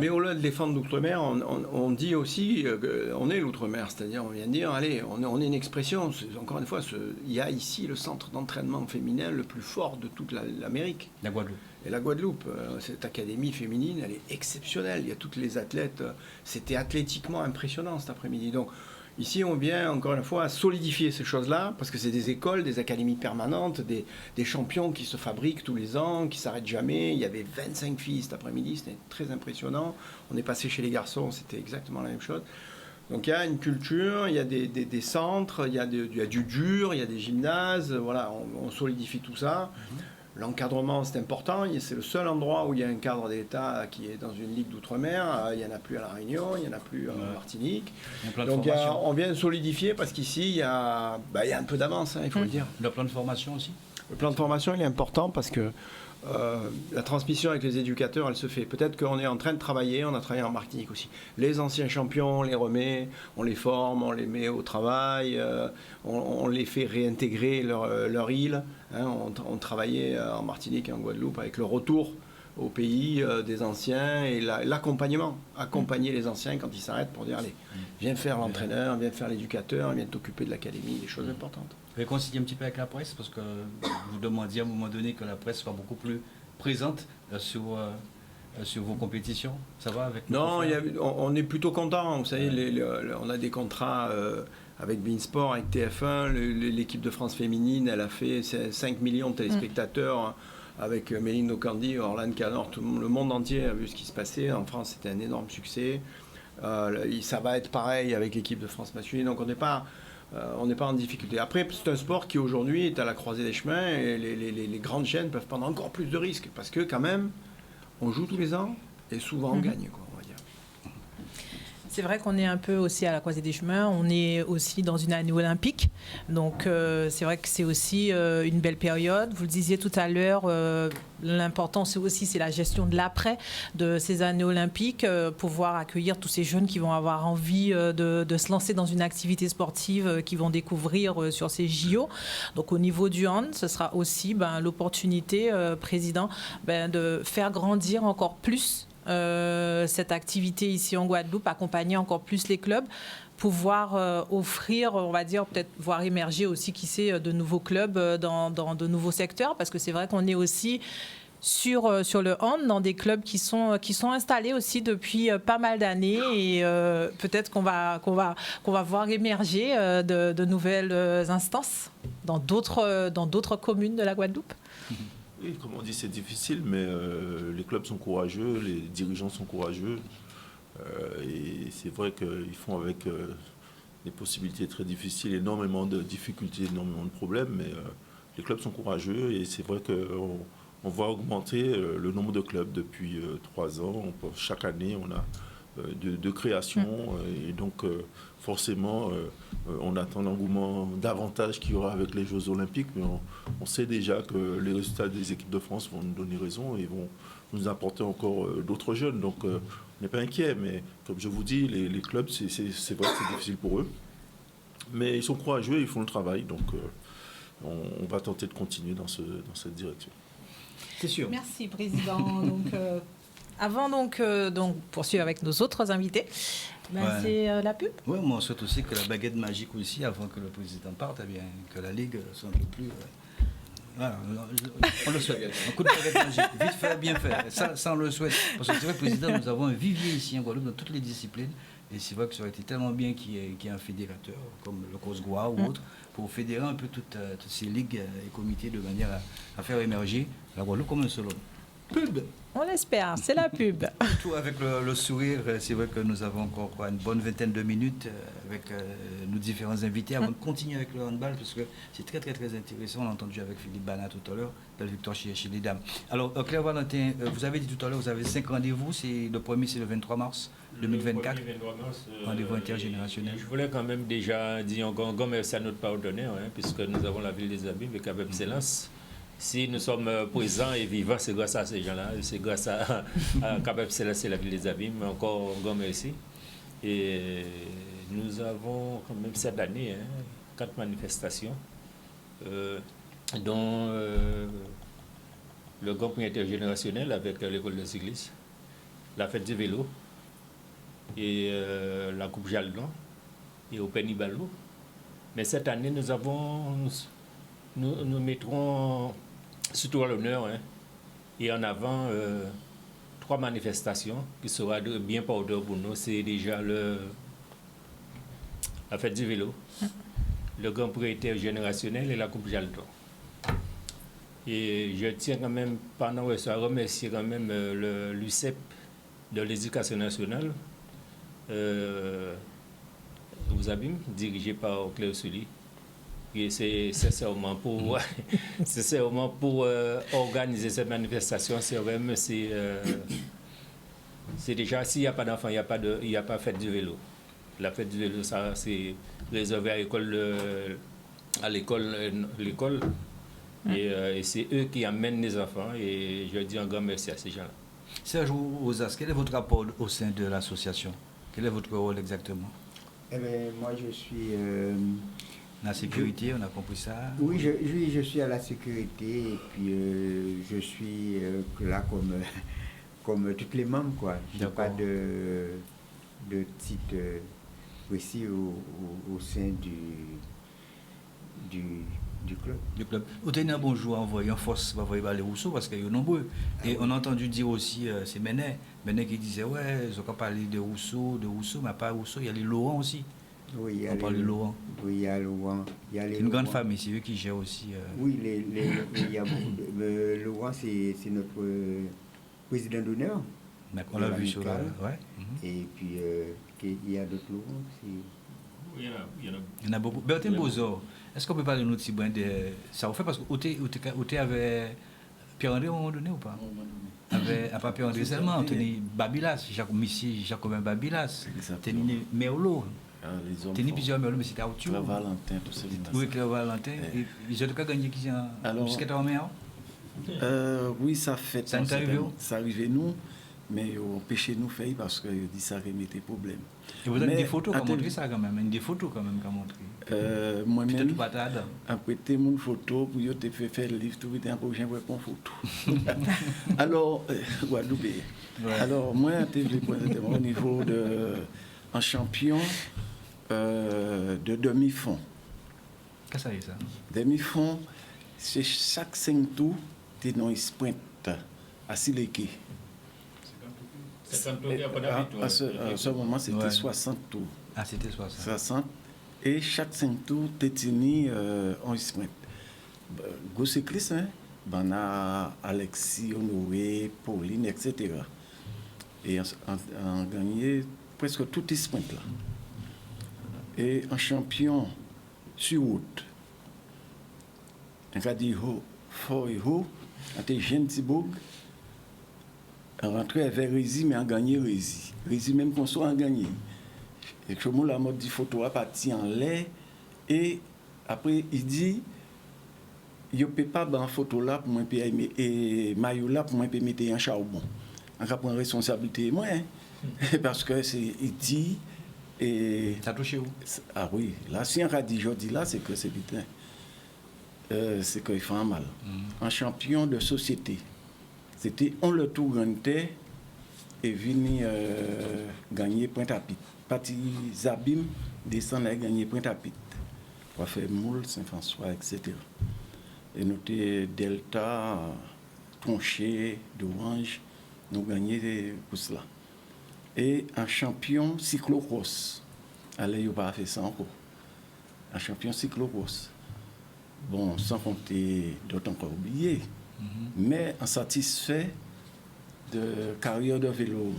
Mais au-delà de défendre l'outre-mer, on dit aussi qu'on est l'outre-mer, c'est-à-dire on vient dire, allez, on est une expression, encore une fois, il y a ici le centre d'entraînement féminin le plus fort de toute l'Amérique. La Guadeloupe. Et la Guadeloupe, cette académie féminine, elle est exceptionnelle. Il y a toutes les athlètes, c'était athlétiquement impressionnant cet après-midi. Donc, ici, on vient encore une fois solidifier ces choses-là, parce que c'est des écoles, des académies permanentes, des champions qui se fabriquent tous les ans, qui ne s'arrêtent jamais. Il y avait 25 filles cet après-midi, c'était très impressionnant. On est passé chez les garçons, c'était exactement la même chose. Donc il y a une culture, il y a des centres, il y a du dur, il y a des gymnases, voilà, on solidifie tout ça. L'encadrement, c'est important. C'est le seul endroit où il y a un cadre d'État qui est dans une ligue d'outre-mer. Il n'y en a plus à La Réunion, il n'y en a plus en Martinique. Donc on vient solidifier parce qu'ici, il y a un peu d'avance, il faut le dire. Le plan de formation aussi? Le plan de formation, il est important parce que la transmission avec les éducateurs, elle se fait. Peut-être qu'on est en train de travailler, on a travaillé en Martinique aussi. Les anciens champions, on les remet, on les forme, on les met au travail, on les fait réintégrer leur île. On travaillait en Martinique et en Guadeloupe avec le retour au pays des anciens et l'accompagnement. Accompagner les anciens quand ils s'arrêtent pour dire, allez, viens faire l'entraîneur, viens faire l'éducateur, viens t'occuper de l'académie, des choses importantes. Vous avez concilié un petit peu avec la presse, parce que vous demandiez à un moment donné que la presse soit beaucoup plus présente sur vos compétitions. Ça va avec nous? Non, on est plutôt content. Vous savez, on a des contrats avec Beansport, avec TF1. L'équipe de France féminine, elle a fait 5 millions de téléspectateurs avec Méline Ocandi, Orlane Canor. Le monde entier a vu ce qui se passait. En France, c'était un énorme succès. Ça va être pareil avec l'équipe de France masculine, donc on n'est pas en difficulté. Après, c'est un sport qui aujourd'hui est à la croisée des chemins et les grandes chaînes peuvent prendre encore plus de risques parce que quand même, on joue tous les ans et souvent on gagne, quoi, on va dire. C'est vrai qu'on est un peu aussi à la croisée des chemins. On est aussi dans une année olympique. Donc, c'est vrai que c'est aussi une belle période. Vous le disiez tout à l'heure, l'important, c'est la gestion de l'après de ces années olympiques, pouvoir accueillir tous ces jeunes qui vont avoir envie de se lancer dans une activité sportive qu'ils vont découvrir sur ces JO. Donc, au niveau du hand, ce sera aussi l'opportunité, Président, de faire grandir encore plus cette activité ici en Guadeloupe, accompagner encore plus les clubs, pouvoir offrir, on va dire, peut-être voir émerger aussi, qui sait, de nouveaux clubs dans de nouveaux secteurs, parce que c'est vrai qu'on est aussi sur le hand dans des clubs qui sont installés aussi depuis pas mal d'années et peut-être qu'on va voir émerger de nouvelles instances dans d'autres communes de la Guadeloupe. Oui, comme on dit, c'est difficile, mais les clubs sont courageux, les dirigeants sont courageux. Et c'est vrai qu'ils font avec des possibilités très difficiles, énormément de difficultés, énormément de problèmes, mais les clubs sont courageux et c'est vrai qu'on voit augmenter le nombre de clubs depuis 3 ans. Chaque année, on a de création et donc forcément on attend l'engouement davantage qu'il y aura avec les Jeux Olympiques, mais on sait déjà que les résultats des équipes de France vont nous donner raison et vont nous apporter encore d'autres jeunes, donc on n'est pas inquiet, mais comme je vous dis, les clubs, c'est vrai que c'est difficile pour eux, mais ils sont courageux, ils font le travail, donc on va tenter de continuer dans cette direction. C'est sûr. Merci, Président. Donc, avant donc poursuivre avec nos autres invités, c'est la pub. Oui, moi, on souhaite aussi que la baguette magique aussi, avant que le président parte, eh bien, que la Ligue soit un peu plus... Voilà, on le souhaite. Un coup de baguette magique, vite fait, bien fait. Ça, on le souhaite. Parce que c'est vrai, président, nous avons un vivier ici en Guadeloupe dans toutes les disciplines. Et c'est vrai que ça aurait été tellement bien qu'il y ait un fédérateur, comme le COSGOA ou autre, pour fédérer un peu toutes ces ligues et comités de manière à faire émerger la Guadeloupe comme un seul homme. Pub. On l'espère, c'est la pub. Tout avec le sourire, c'est vrai que nous avons encore une bonne vingtaine de minutes avec nos différents invités avant de continuer avec le handball, parce que c'est très très très intéressant. On l'a entendu avec Philippe Bana tout à l'heure, belle victoire chez les dames. Alors Claire Valentin, vous avez dit tout à l'heure, vous avez 5 rendez-vous, le premier c'est le 23 mars 2024, rendez-vous intergénérationnel. Je voulais quand même déjà dire encore merci à notre partenaire, puisque nous avons la ville des Abîmes avec Cap Excellence. Si nous sommes présents et vivants, c'est grâce à ces gens-là, c'est grâce à Cap Excellence et la ville des Abîmes. Encore un grand merci. Et nous avons quand même cette année 4 manifestations, dont le Grand Prix intergénérationnel avec l'école de cyclisme, la fête du vélo et la Coupe Jaldan et au Penibalo. Mais cette année, nous mettrons surtout à l'honneur et en avant 3 manifestations qui sera bien porteur pour nous. C'est déjà la fête du vélo, le Grand Prix intergénérationnel et la Coupe Jaldan. Et je tiens quand même, pendant ça, à remercier quand même l'UCEP de l'Éducation nationale, aux Abîmes, dirigé par Claire Sully. Et c'est sincèrement pour organiser cette manifestation. C'est déjà, s'il n'y a pas d'enfants, il n'y a pas fête du vélo. La fête du vélo, ça, c'est réservé à l'école. Et c'est eux qui amènent les enfants. Et je dis un grand merci à ces gens-là. Serge Ozas, quel est votre rapport au sein de l'association? Quel est votre rôle exactement? Eh bien, moi, je suis... La sécurité, on a compris ça? Oui, je suis à la sécurité et puis je suis là comme tous les membres, quoi. Je n'ai pas de titre précis au sein du club. Du club. Vous tenez un bonjour en voyant force, vous voyez les Rousseau parce qu'il y a nombreux. Et on a entendu dire aussi, c'est Menet qui disait, ouais, ils ont pas parlé de Rousseau, mais pas Rousseau, il y a les Laurent aussi. Oui, on parle de Laurent. Oui, il y a Laurent. C'est une grande famille, c'est eux qui gèrent aussi. Oui, il y a beaucoup de... Laurent, c'est notre président d'honneur. On l'a vu sur la... Ouais. Et puis, il y a d'autres lots aussi. Il y en a beaucoup. Bertin Bozor, est-ce qu'on peut parler de notre petit brin de... Ça vous fait parce que Oté avait Pierre-André à un moment donné ou pas? Pas Pierre-André seulement, Tony Babilas, Jacobin Babilas, Tony Merlot. Tony plusieurs Merlot, mais c'était à Claire Valentin, tout ça. Oui, Claire Valentin. Ils ont tout cas gagné qui jusqu'à ta mère? Oui, ça fait. Ça arrive nous, mais on empêché nous faire parce que dit ça remettait problème. Et vous avez des photos qui ont montré ça quand même, des photos quand même qui ont montré. Moi-même, après tes mon photo pour te faire le livre, tout vite un projet pour prendre photo. Alors, Guadeloupe. Alors moi, au niveau de un champion de demi-fond. Qu'est-ce que c'est ça? Demi-fond, c'est chaque 5 tours, tu es dans un sprint à Sileke. À ce moment, c'était 60 tours. Ah, c'était 60. 60. Et chaque 5 tours, tu es en sprint. Gros cycliste, hein? Ben, on a Alexis, Honoré, Pauline, etc. Et on a gagné presque tous les sprints là. Et un champion sur route, on a dit fort et haut, on était jeune Thibaug, on rentrait vers Rézi, mais on a gagné Rézi. Rézi même qu'on soit en gagné. Et que moi la mode dit photo a parti en l'air et après il dit je peux pas dans photo là pour moi et maillot là pour moi mettre en charbon. On va prendre responsabilité moi parce que c'est il dit et ça touche où? Ah oui, là si on a dit aujourd'hui là c'est que c'est putain. C'est qu'il fait un mal. Un champion de société. C'était on le tour gagné et venu gagner Pointe-à-Pitre. Parti Zabim descend et gagner Pointe-à-Pitre. On fait Moule, Saint-François, etc. Et nous avons Delta, Tronché, d'Orange, nous gagné pour cela. Et un champion cyclocross. Allez, il n'a pas fait ça encore. Un champion cyclocross. Bon, sans compter d'autres encore oubliés. Mais un satisfait de carrière de vélo.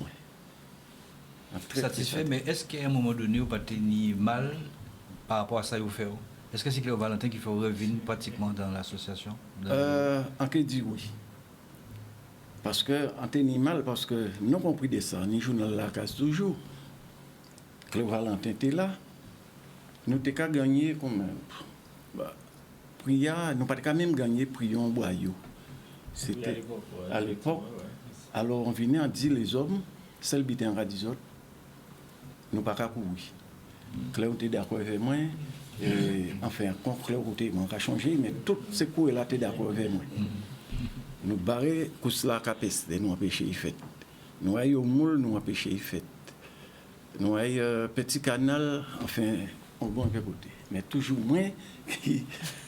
Satisfait, mais est-ce qu'à un moment donné, vous n'avez pas tenu mal par rapport à ça que vous faites? Est-ce que c'est Claire Valentin qui fait revenir pratiquement dans l'association? En qui dit oui. Parce que, on tenu mal, parce que nous avons compris de ça, nous jouons dans la case toujours. Claire Valentin était là. Nous avons qu'à gagner comme Priya, nous n'avons pas même gagné Prion Boyau. C'était à l'époque. Alors on venait à dire les hommes, celle qui était en radisot, nous pas qu'à courir. Claire était d'accord avec moi. Enfin, quand Claire était, on a changé, mais tout ce cours là était d'accord avec moi. Nous barrer pour cela qu'à pester, nous empêcher y fait. Nous aillons au moule, nous empêcher y fait. Nous aillons petit canal, enfin, on va un peu côté. Mais toujours moins, il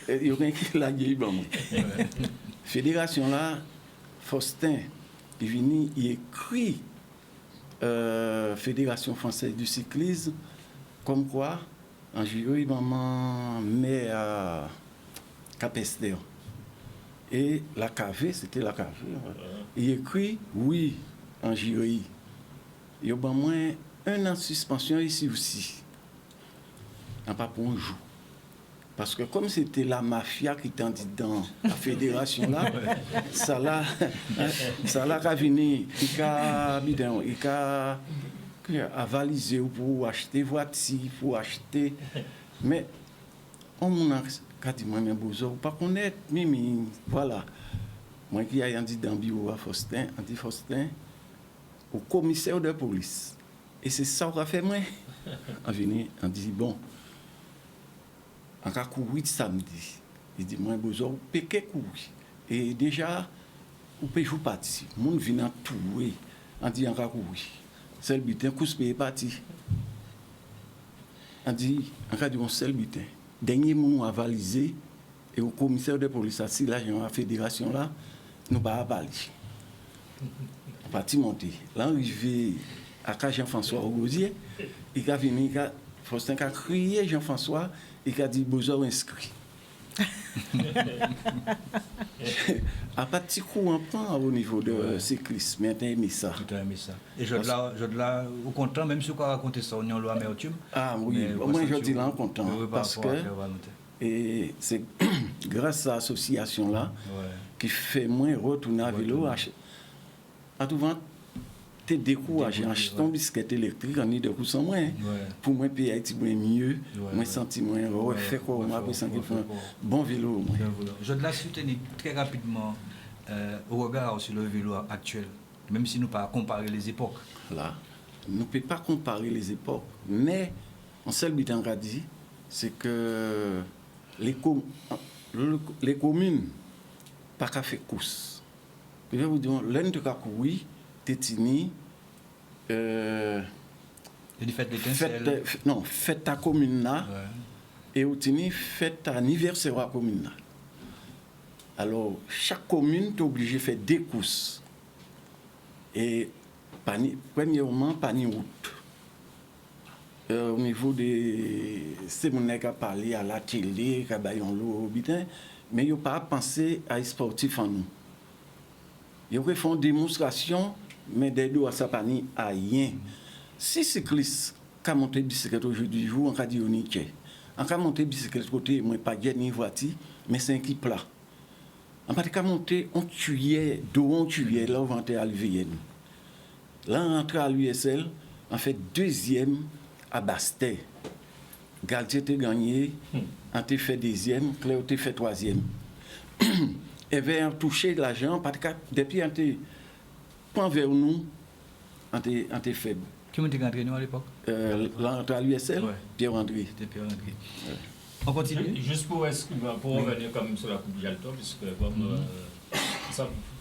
y aurait qui l'a guéri. Fédération là, Faustin, il vient, il écrit Fédération française du cyclisme, comme quoi, en juillet, maman met à Capester. Et la KV, c'était la KV. Il écrit, oui, en juillet. Il y a au moins 1 an de suspension ici aussi. Pas pour un jour. Parce que comme c'était la mafia qui était dans la fédération là, ça l'a venu, il a avalisé pour acheter voiture, pour acheter. Mais on m'a dit, moi, mais vous pas connaître, mais voilà. Moi qui ai dit dans le bureau à Faustin, on dit Faustin, au commissaire de police. Et c'est ça qu'on a fait, moi. On vient, on dit, bon. On a couru samedi. Il dit, moi, vous avez courir. Et déjà, vous pouvez jouer parti. Le monde vient tout. On dit, on a couru. C'est le butin, coup de parti. On dit, on a dit, c'est le butin. Dernier moment à valiser, et au commissaire de police, assis là, dans la fédération là, nous pas avaler. On parti monter. L'arrivée à Jean-François Rogosier, il a venu, Faustin a crié Jean-François, il a dit, vous avez inscrit. À pas petit coup en point au niveau de cyclisme, mais t'as aimé ça. Tout à aimé ça. Et je de là, au content, même si on a raconté ça, on est en loi amertume. Ah oui, moi je dis là content. Parce que et c'est grâce à l'association là qui fait moins retourner à vélo. À tout vent, t'es découragé, acheter ton bicyclette électrique en de sans moi. Pour moi, payer Haïti mieux, moi sentir moins refait quoi, moi pour sentir un bon vélo. Je de la soutenir très rapidement au regard sur le vélo actuel, même si nous ne pouvons pas comparer les époques. Là, nous ne pouvons pas comparer les époques, mais en seul but en dit, c'est que les communes pas qu'à faire course. Je vais vous dire, l'un de cas courir, tétini, fête ta commune là, et outini fête anniversaire à la commune là. Alors, chaque commune est obligée de faire des courses. Et premièrement, pas ni route. Au niveau des... C'est mon qui a parlé à la télé, qui a baillé l'eau, mais ils n'ont pas pensé à les sportifs en nous. Ils ont fait une démonstration, mais des deux à sa panier à rien. Si cycliste qui a monté bicyclette aujourd'hui, vous, en cas de nickel. En cas de monter bicyclette côté, moi, pas de ni voiture, mais c'est un qui plat. En cas de monter, on tuait, là, on ventait à l'UVN. Là, on rentre à l'USL, en fait, deuxième à Bastet. Galtier était gagné, on t'a fait deuxième, Cléo t'a fait troisième. Et vers toucher l'argent, parce que depuis on t'a point vers nous, on t'a faible. Qui m'a entraîné à l'époque? L'entrée à l'USL, Pierre-André. On continue? Juste pour revenir comme sur la Coupe Jalton, puisque comme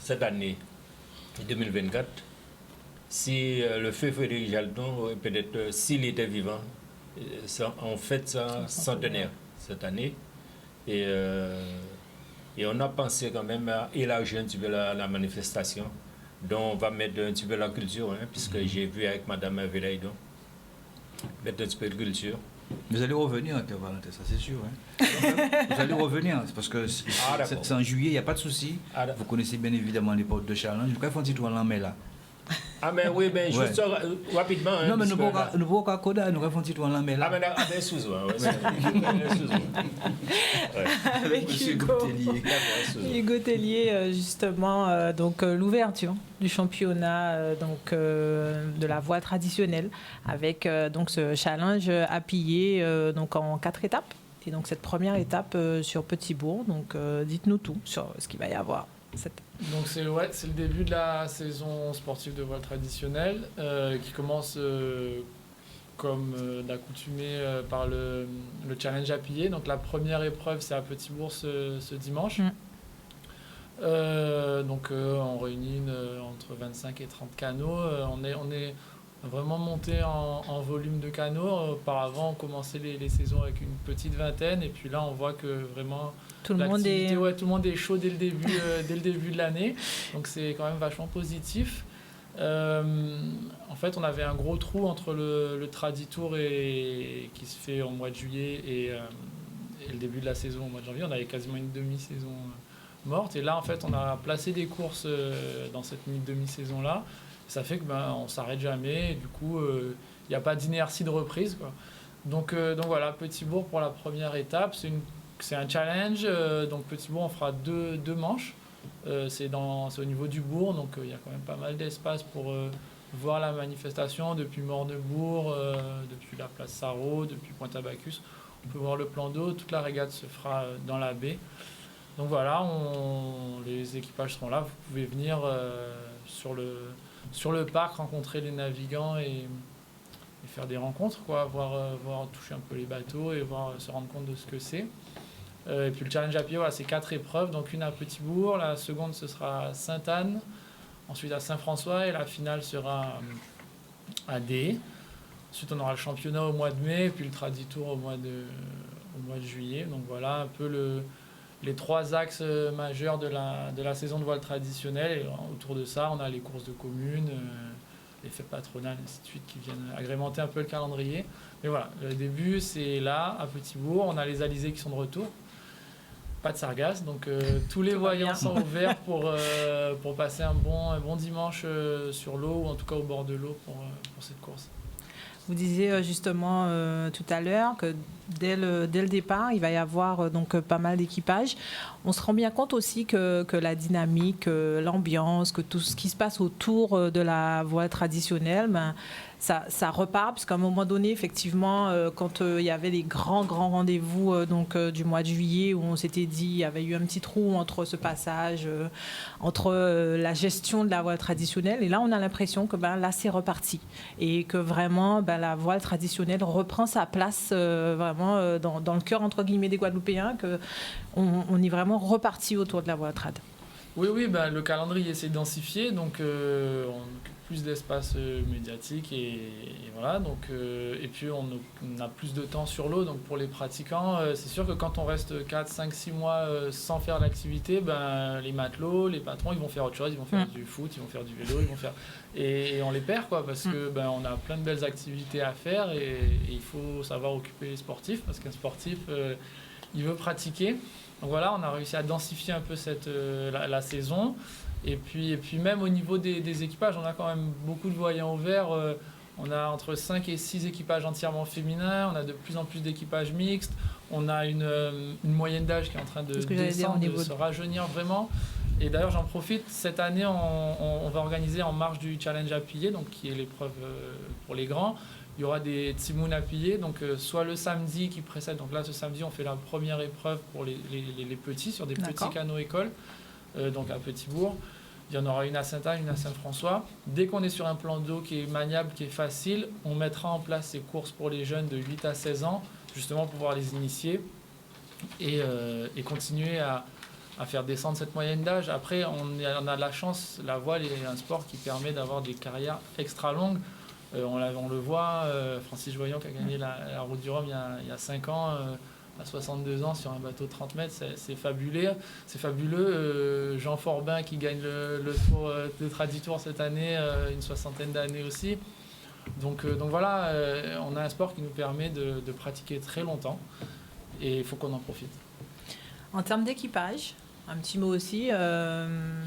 cette année 2024, si le feu Frédéric Jalton, peut-être s'il était vivant, on fête sa centenaire cette année. Et on a pensé quand même à élargir un petit peu la manifestation. Donc on va mettre un petit peu la culture, puisque j'ai vu avec Mme Velaïdon, mettre un petit peu de culture. Vous allez revenir, Valentin, ça c'est sûr. Vous allez revenir, parce que c'est en juillet, il n'y a pas de souci. Vous connaissez bien évidemment les portes de challenge. Vous pouvez faire un petit tour en l'emmène là. Ah, mais oui, mais juste rapidement. Non, mais nous ne pouvons pas coder, nous avons un petit tour en l'emmène là. Ah, mais sous-moi, avec Hugo Tellier, justement, donc l'ouverture du championnat de la voile traditionnelle avec donc ce challenge à piller donc en 4 étapes. Et donc cette première étape sur Petit-Bourg, donc dites-nous tout sur ce qu'il va y avoir. Donc c'est le début de la saison sportive de voile traditionnelle qui commence comme d'accoutumé par le challenge à piller. Donc la première épreuve c'est à Petit-Bourg ce dimanche. Donc on réunit entre 25 et 30 canots. On est vraiment monté en volume de canots. Auparavant on commençait les saisons avec une petite vingtaine et puis là on voit que vraiment tout le monde est chaud dès le début de l'année, donc c'est quand même vachement positif. En fait on avait un gros trou entre le Traditour qui se fait au mois de juillet et le début de la saison au mois de janvier. On avait quasiment une demi-saison morte et là en fait on a placé des courses dans cette demi-saison là. Ça fait que on s'arrête jamais et du coup il n'y a pas d'inertie de reprise, quoi. Donc voilà, Petit-Bourg pour la première étape, c'est un challenge. Donc Petit-Bourg on fera deux manches. C'est au niveau du bourg, donc il y a quand même pas mal d'espace pour voir la manifestation depuis Mornebourg, depuis la place Sarraut, depuis Pointe-à-Bacchus. On peut voir le plan d'eau, toute la régate se fera dans la baie. Donc voilà, les équipages seront là, vous pouvez venir sur le parc, rencontrer les navigants et faire des rencontres, quoi, voir toucher un peu les bateaux et se rendre compte de ce que c'est. Et puis le challenge à pied, voilà, c'est 4 épreuves, donc une à Petit-Bourg, la seconde ce sera à Sainte-Anne, ensuite à Saint-François et la finale sera à Dé. Ensuite on aura le championnat au mois de mai et puis le Traditour au mois de juillet. Donc voilà un peu les 3 axes majeurs de la saison de voile traditionnelle. Et autour de ça, on a les courses de communes, les fêtes patronales, et ainsi de suite, qui viennent agrémenter un peu le calendrier. Mais voilà, le début, c'est là, à Petit-Bourg. On a les alizés qui sont de retour. pas de sargasses. Donc tous les voyants sont ouverts pour passer un bon dimanche sur l'eau, ou en tout cas au bord de l'eau pour cette course. Vous disiez justement tout à l'heure que dès le départ, il va y avoir donc pas mal d'équipages. On se rend bien compte aussi que la dynamique, l'ambiance, que tout ce qui se passe autour de la voile traditionnelle, ça repart, puisqu'à un moment donné, effectivement, quand il y avait les grands rendez-vous du mois de juillet, où on s'était dit il y avait eu un petit trou entre ce passage, entre la gestion de la voile traditionnelle, et là on a l'impression que là c'est reparti, et que vraiment la voile traditionnelle reprend sa place vraiment dans le cœur entre guillemets des Guadeloupéens, qu'on est vraiment reparti autour de la voile trad. Oui, le calendrier s'est densifié, donc on occupe plus d'espace médiatique et voilà. Donc, et puis on a plus de temps sur l'eau. Donc pour les pratiquants, c'est sûr que quand on reste 4, 5, 6 mois sans faire l'activité, les matelots, les patrons, ils vont faire autre chose. Ils vont faire du foot, ils vont faire du vélo, ils vont faire... Et on les perd, quoi, parce que on a plein de belles activités à faire et il faut savoir occuper les sportifs, parce qu'un sportif, il veut pratiquer. Donc voilà, on a réussi à densifier un peu la saison. Et puis même au niveau des équipages, on a quand même beaucoup de voyants ouverts. On a entre 5 et 6 équipages entièrement féminins. On a de plus en plus d'équipages mixtes. On a une moyenne d'âge qui est en train de descendre, de se rajeunir vraiment. Et d'ailleurs, j'en profite. Cette année, on va organiser en marge du challenge à piller, donc qui est l'épreuve pour les grands. Il y aura des tsimounes à piller, donc soit le samedi qui précède. Donc là, ce samedi, on fait la première épreuve pour les petits sur des petits canots écoles, donc à Petit-Bourg. Il y en aura une à Sainte-Anne, une à Saint-François. Dès qu'on est sur un plan d'eau qui est maniable, qui est facile, on mettra en place ces courses pour les jeunes de 8 à 16 ans, justement pour pouvoir les initier et continuer à faire descendre cette moyenne d'âge. Après, on a de la chance, la voile est un sport qui permet d'avoir des carrières extra longues. On le voit, Francis Joyon qui a gagné la Route du Rhum il y a 5 ans, à 62 ans sur un bateau de 30 mètres, c'est fabuleux. C'est fabuleux. Jean Forbin qui gagne le tour de Traditour cette année, une 60aine d'années aussi. Donc voilà, on a un sport qui nous permet de pratiquer très longtemps et il faut qu'on en profite. En termes d'équipage, un petit mot aussi, en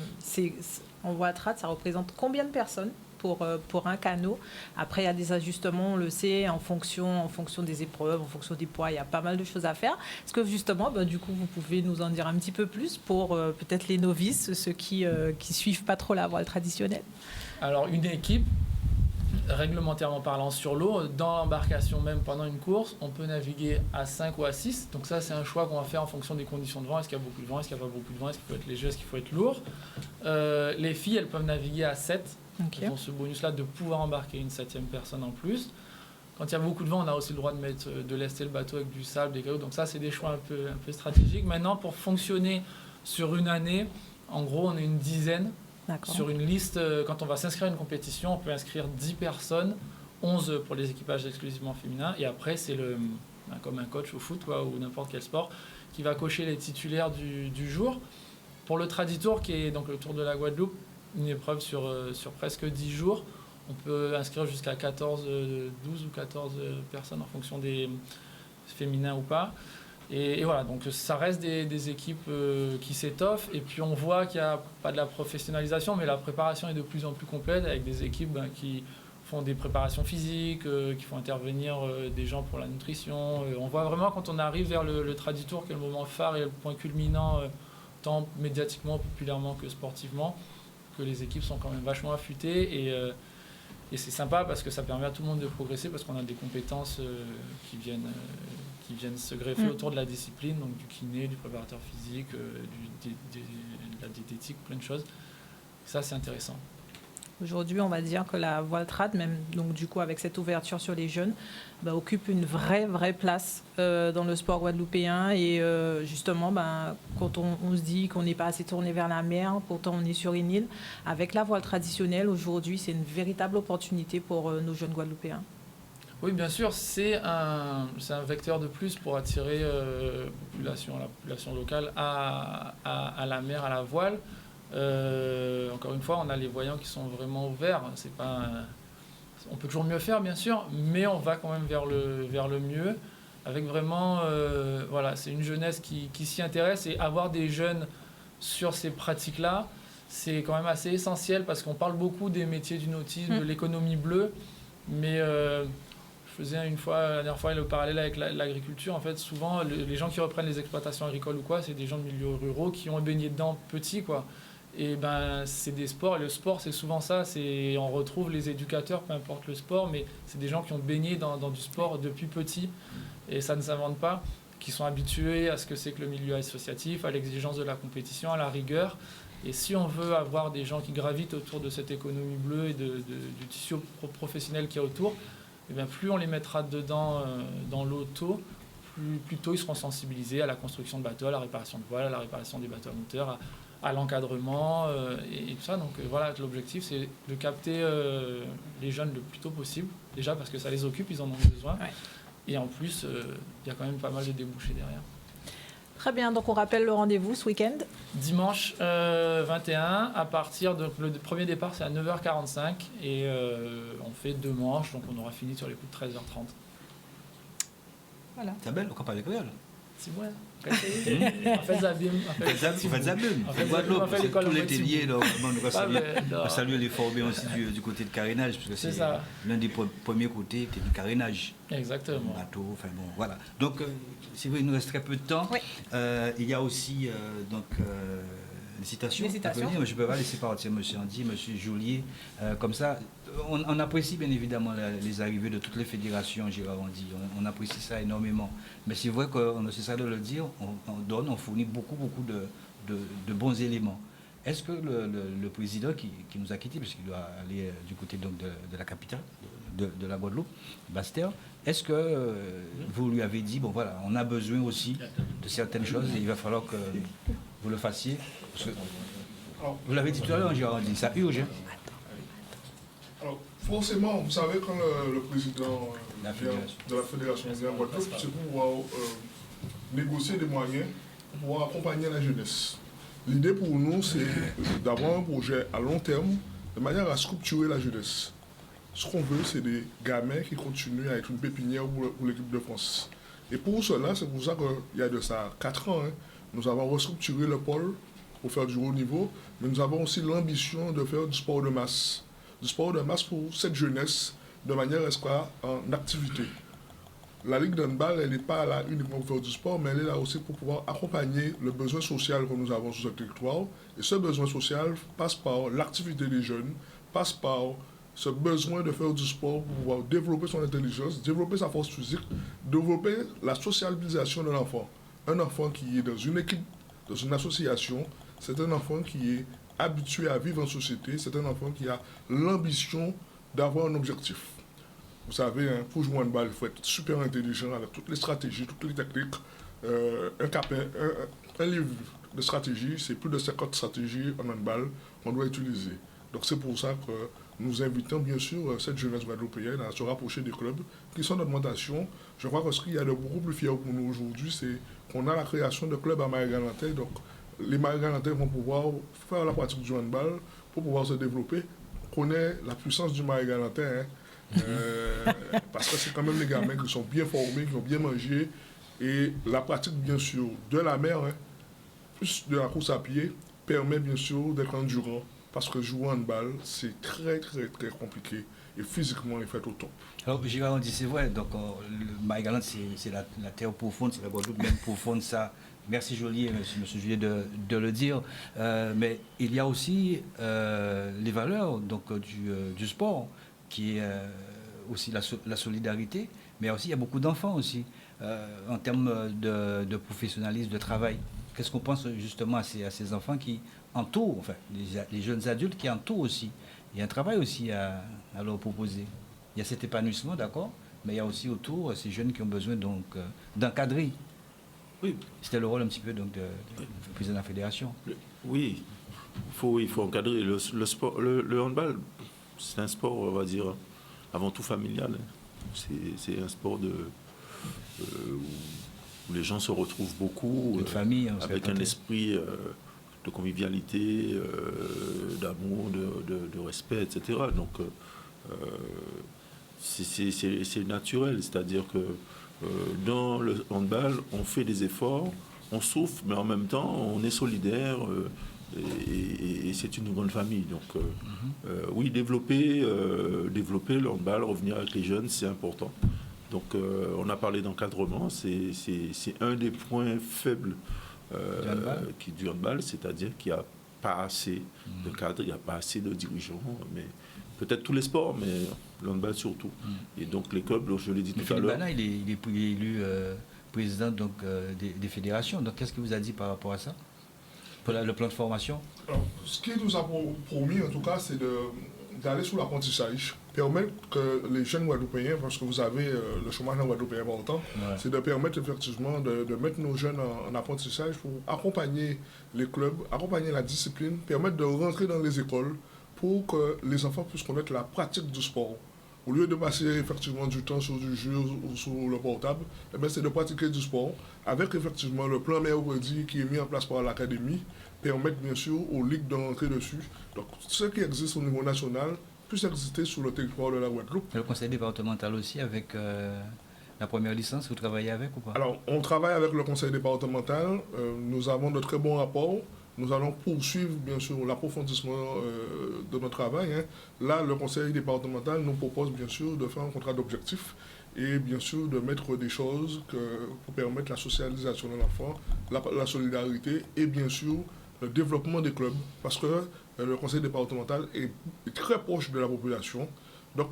voile trad, ça représente combien de personnes pour un canot? Après, il y a des ajustements, on le sait, en fonction des épreuves, en fonction des poids, il y a pas mal de choses à faire. Est-ce que justement, du coup, vous pouvez nous en dire un petit peu plus pour peut-être les novices, ceux qui suivent pas trop la voile traditionnelle? Alors, une équipe, réglementairement parlant sur l'eau, dans l'embarcation même pendant une course, on peut naviguer à 5 ou à 6. Donc ça, c'est un choix qu'on va faire en fonction des conditions de vent. Est-ce qu'il y a beaucoup de vent? Est-ce qu'il n'y a pas beaucoup de vent? Est-ce qu'il faut être léger? Est-ce qu'il faut être lourd? Les filles, elles peuvent naviguer à 7. Okay. Elles ont ce bonus-là de pouvoir embarquer une 7e personne en plus. Quand il y a beaucoup de vent, on a aussi le droit de lester le bateau avec du sable, des cailloux. Donc ça, c'est des choix un peu stratégiques. Maintenant, pour fonctionner sur une année, en gros, on est une dizaine. Sur une liste, quand on va s'inscrire à une compétition, on peut inscrire 10 personnes, 11 pour les équipages exclusivement féminins, et après c'est comme un coach au foot ou n'importe quel sport, qui va cocher les titulaires du jour. Pour le Traditour, qui est donc le Tour de la Guadeloupe, une épreuve sur presque 10 jours, on peut inscrire jusqu'à 12 ou 14 personnes en fonction des féminins ou pas. Et voilà, donc ça reste des équipes qui s'étoffent, et puis on voit qu'il n'y a pas de la professionnalisation, mais la préparation est de plus en plus complète, avec des équipes qui font des préparations physiques, qui font intervenir des gens pour la nutrition. On voit vraiment quand on arrive vers le Traditour, qui est le moment phare et le point culminant, tant médiatiquement, populairement que sportivement, que les équipes sont quand même vachement affûtées, et c'est sympa parce que ça permet à tout le monde de progresser, parce qu'on a des compétences qui viennent se greffer autour de la discipline, donc du kiné, du préparateur physique, de la diététique, plein de choses. Ça, c'est intéressant. Aujourd'hui, on va dire que la voile trad, même donc du coup avec cette ouverture sur les jeunes, occupe une vraie place dans le sport guadeloupéen. Et justement, quand on se dit qu'on n'est pas assez tourné vers la mer, pourtant on est sur une île, avec la voile traditionnelle, aujourd'hui, c'est une véritable opportunité pour nos jeunes Guadeloupéens. Oui, bien sûr, c'est un vecteur de plus pour attirer la population locale à la mer, à la voile. Encore une fois, on a les voyants qui sont vraiment ouverts. On peut toujours mieux faire, bien sûr, mais on va quand même vers le mieux. avec vraiment, voilà, c'est une jeunesse qui s'y intéresse, et avoir des jeunes sur ces pratiques-là, c'est quand même assez essentiel, parce qu'on parle beaucoup des métiers du nautisme, de l'économie bleue, mais je faisais la dernière fois le parallèle avec l'agriculture. En fait, souvent, les gens qui reprennent les exploitations agricoles ou quoi, c'est des gens de milieux ruraux qui ont baigné dedans petits, quoi. Et ben, c'est des sports, et le sport, c'est souvent ça, on retrouve les éducateurs, peu importe le sport, mais c'est des gens qui ont baigné dans du sport depuis petit, et ça ne s'invente pas, qui sont habitués à ce que c'est que le milieu associatif, à l'exigence de la compétition, à la rigueur. Et si on veut avoir des gens qui gravitent autour de cette économie bleue et du tissu professionnel qu'il y a autour, et bien plus on les mettra dedans dans l'eau tôt, plus tôt ils seront sensibilisés à la construction de bateaux, à la réparation de voiles, à la réparation des bateaux à moteur, à l'encadrement et tout ça. Donc voilà, l'objectif c'est de capter les jeunes le plus tôt possible, déjà parce que ça les occupe, ils en ont besoin. Ouais. Et en plus, il y a quand même pas mal de débouchés derrière. Très bien, donc on rappelle le rendez-vous ce week-end. Dimanche 21, à partir de le premier départ, c'est à 9h45 et on fait 2 manches, donc on aura fini sur les coups de 13h30. Voilà. C'est belle, on parle de créole. C'est bon. On fait Zabim. On fait Zabim. Guadeloupe, tous les liés. On va saluer les formés aussi du côté de carénage, parce que c'est l'un des premiers côtés était du carénage. Exactement. Bateau, enfin bon, voilà. Donc, si vous voulez, il nous reste très peu de temps. Oui. Il y a aussi les citations. Je ne peux pas laisser partir M. Andy, M. Joulier. Comme ça, on apprécie bien évidemment les arrivées de toutes les fédérations, Gérard Andy. On apprécie ça énormément. Mais c'est vrai qu'on ne cesse de le dire, on fournit beaucoup de bons éléments. Est-ce que le président qui nous a quittés, parce qu'il doit aller du côté donc, de la capitale, de la Guadeloupe, Bastère, est-ce que vous lui avez dit, bon voilà, on a besoin aussi de certaines choses et il va falloir que vous le fassiez parce que, vous l'avez dit tout à l'heure, Gérard, ça urge. Alors, forcément, vous savez, quand le président de la Fédération vient en Guadeloupe, c'est pour pouvoir négocier des moyens pour pouvoir accompagner la jeunesse. L'idée pour nous, c'est d'avoir un projet à long terme de manière à structurer la jeunesse. Ce qu'on veut, c'est des gamins qui continuent à être une pépinière pour l'équipe de France. Et pour cela, c'est pour ça qu'il y a de ça 4 ans, nous avons restructuré le pôle pour faire du haut niveau, mais nous avons aussi l'ambition de faire du sport de masse. Du sport de masse pour cette jeunesse, de manière à ce qu'elle soit en activité. La Ligue d'handball, elle n'est pas là uniquement pour faire du sport, mais elle est là aussi pour pouvoir accompagner le besoin social que nous avons sur ce territoire. Et ce besoin social passe par l'activité des jeunes, passe par ce besoin de faire du sport pour pouvoir développer son intelligence, développer sa force physique, développer la socialisation de l'enfant. Un enfant qui est dans une équipe, dans une association, c'est un enfant qui est habitué à vivre en société, c'est un enfant qui a l'ambition d'avoir un objectif. Vous savez, pour jouer au handball, il faut être super intelligent avec toutes les stratégies, toutes les techniques. Un livre de stratégie, c'est plus de 50 stratégies en handball qu'on doit utiliser. Donc c'est pour ça que nous invitons bien sûr cette jeunesse guadeloupéenne à se rapprocher des clubs qui sont en augmentation. Je crois que ce qu'il y a de beaucoup plus fier pour nous aujourd'hui, c'est qu'on a la création de clubs à Marie-Galantais. Donc les Marie-Galantais vont pouvoir faire la pratique du handball pour pouvoir se développer. On connaît la puissance du Marie-Galantais, parce que c'est quand même les gamins qui sont bien formés, qui ont bien mangé. Et la pratique bien sûr de la mer, plus de la course à pied, permet bien sûr d'être endurant. Parce que jouer au handball, c'est très compliqué. Et physiquement, il fait au top. Alors, Gérard, on dit c'est vrai. Donc, le Marie-Galante, c'est la terre profonde, c'est la Guadeloupe même profonde. Ça, merci Joliet, monsieur Juliet, de le dire. Mais il y a aussi les valeurs donc, du sport, qui est aussi la solidarité. Mais aussi, il y a beaucoup d'enfants aussi, en termes de professionnalisme, de travail. Qu'est-ce qu'on pense justement à ces enfants qui entourent, enfin, les jeunes adultes qui entourent aussi. Il y a un travail aussi à leur proposer. Il y a cet épanouissement, d'accord, mais il y a aussi autour ces jeunes qui ont besoin donc d'encadrer. Oui. C'était le rôle un petit peu donc, du président de la fédération. Oui, il faut encadrer. Le sport, le handball, c'est un sport, on va dire, avant tout familial. C'est un sport où les gens se retrouvent beaucoup, famille, avec un esprit de convivialité, d'amour, de respect, etc. Donc, c'est naturel, c'est-à-dire que Dans le handball, on fait des efforts, on souffre, mais en même temps, on est solidaire et c'est une grande famille. Donc, oui, développer le handball, revenir avec les jeunes, c'est important. Donc, on a parlé d'encadrement, c'est un des points faibles du handball, c'est-à-dire qu'il n'y a pas assez de cadres, il n'y a pas assez de dirigeants, mais peut-être tous les sports, mais le handball surtout. Et donc, les clubs, je l'ai dit tout à l'heure. Bana, il est élu président donc, des fédérations. Donc, qu'est-ce qu'il vous a dit par rapport à ça, pour le plan de formation? Alors, ce qu'il nous a promis, en tout cas, c'est d'aller sur l'apprentissage, permettre que les jeunes Guadeloupéens, parce que vous avez le chômage en Guadeloupe est important, c'est de permettre effectivement de mettre nos jeunes en apprentissage pour accompagner les clubs, accompagner la discipline, permettre de rentrer dans les écoles pour que les enfants puissent connaître la pratique du sport. Au lieu de passer effectivement du temps sur du jeu ou sur le portable, c'est de pratiquer du sport avec effectivement le plan mercredi qui est mis en place par l'académie, permettre bien sûr aux ligues de rentrer dessus. Donc ce qui existe au niveau national puisse exister sur le territoire de la Guadeloupe. Le conseil départemental aussi avec la première licence, vous travaillez avec ou pas? Alors on travaille avec le conseil départemental, nous avons de très bons rapports. Nous allons poursuivre, bien sûr, l'approfondissement de notre travail. Là, le conseil départemental nous propose, bien sûr, de faire un contrat d'objectifs et, bien sûr, de mettre des choses pour permettre la socialisation de l'enfant, la solidarité et, bien sûr, le développement des clubs. Parce que le conseil départemental est très proche de la population. Donc,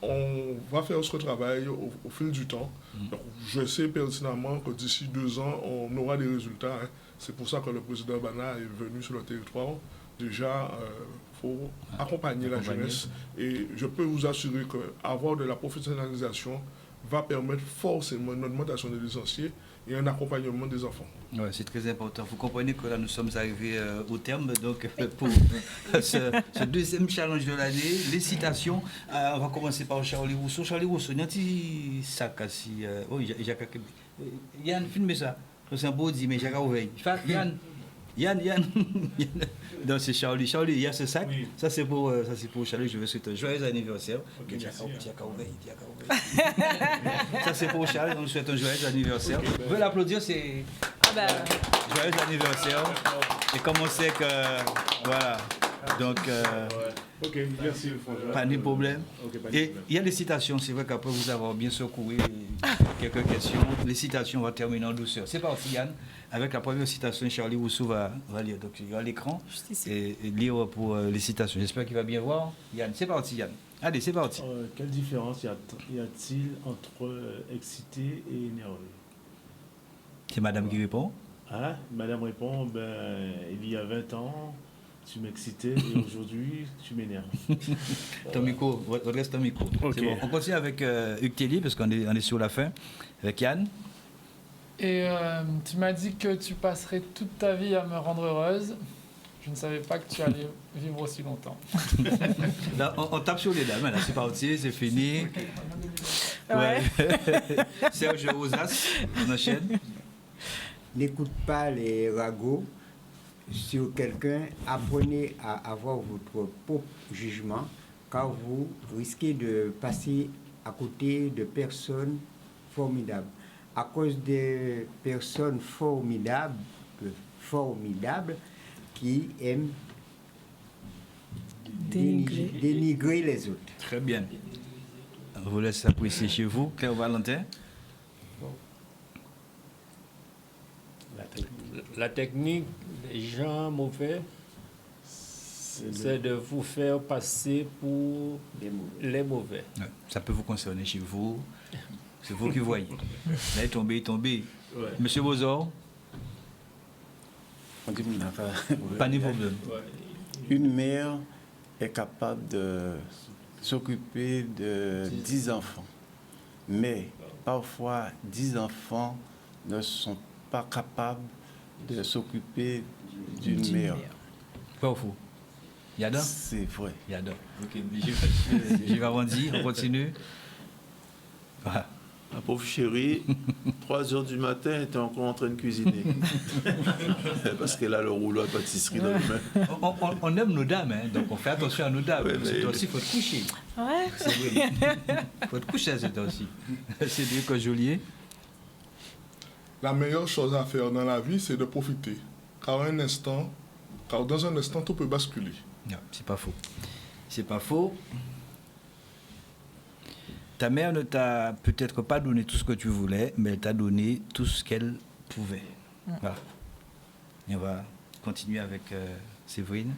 on va faire ce travail au fil du temps. Donc, je sais pertinemment que d'ici 2 ans, on aura des résultats. C'est pour ça que le président Bana est venu sur le territoire. Déjà, il faut accompagner la jeunesse. Et je peux vous assurer qu'avoir de la professionnalisation va permettre forcément une augmentation des licenciés et un accompagnement des enfants. Ouais, c'est très important. Vous comprenez que là, nous sommes arrivés au terme donc, pour ce deuxième challenge de l'année. Les citations. On va commencer par Charlie Rousseau. Charlie Rousseau, il y a un petit sac assis. Yann, filmez ça. C'est un beau dit, mais j'ai qu'à Yann. Non, c'est Charlie. Charlie, il y a ce sac. Oui. Ça, c'est pour Charlie. Je veux souhaiter un joyeux anniversaire. Okay, ça, c'est pour Charlie. On lui souhaite un joyeux anniversaire. Okay, vous pouvez l'applaudir, c'est joyeux anniversaire. Et comme on sait que. Voilà. Donc. Ok, merci. Pas de problème. Okay, et il y a des citations. C'est vrai qu'après vous avoir bien secouru quelques questions, les citations vont terminer en douceur. C'est parti, Yann. Avec la première citation, Charlie Rousseau va lire. Donc, il va à l'écran et lire pour les citations. J'espère qu'il va bien voir. Yann, c'est parti, Yann. Allez, c'est parti. Quelle différence y a-t-il entre excité et énervé? C'est madame qui répond. Ah, madame répond, il y a 20 ans, tu m'excitais et aujourd'hui, tu m'énerves. Ton micro, redresse ton micro. Okay. C'est bon. On continue avec Hugues Tellier parce qu'on est sur la fin. Avec Yann. Et tu m'as dit que tu passerais toute ta vie à me rendre heureuse. Je ne savais pas que tu allais vivre aussi longtemps. Là, on tape sur les dames. Là, c'est parti, c'est fini. Ouais. Serge Rosas, on enchaîne. N'écoute pas les ragots sur quelqu'un. Apprenez à avoir votre propre jugement, car vous risquez de passer à côté de personnes formidables. À cause des personnes formidables qui aiment dénigrer les autres. Très bien. On vous laisse apprécier chez vous. Claire Valentin. La technique des gens mauvais, c'est de vous faire passer pour les mauvais. Ouais, ça peut vous concerner chez vous. C'est vous qui voyez. Là, il est tombé. Ouais. Monsieur Bozor. Pas de problème. Une mère est capable de s'occuper de 10 enfants. Mais parfois, 10 enfants ne sont pas capables de s'occuper d'une mère. Pas faux. Yada? C'est vrai. Yada. Ok, j'y vais avant dire, on continue. Voilà. Ma pauvre chérie, 3h du matin, elle était encore en train de cuisiner. Parce qu'elle a le rouleau à pâtisserie dans les mains. On aime nos dames, hein, donc on fait attention à nos dames. Ouais, C'est aussi, il faut te coucher. Ouais. C'est vrai. Il faut te coucher à cette heure aussi. C'est bien que Joliet. La meilleure chose à faire dans la vie, c'est de profiter. Car dans un instant, tout peut basculer. Non, c'est pas faux. C'est pas faux. Ta mère ne t'a peut-être pas donné tout ce que tu voulais, mais elle t'a donné tout ce qu'elle pouvait. Voilà. Et on va continuer avec Séverine.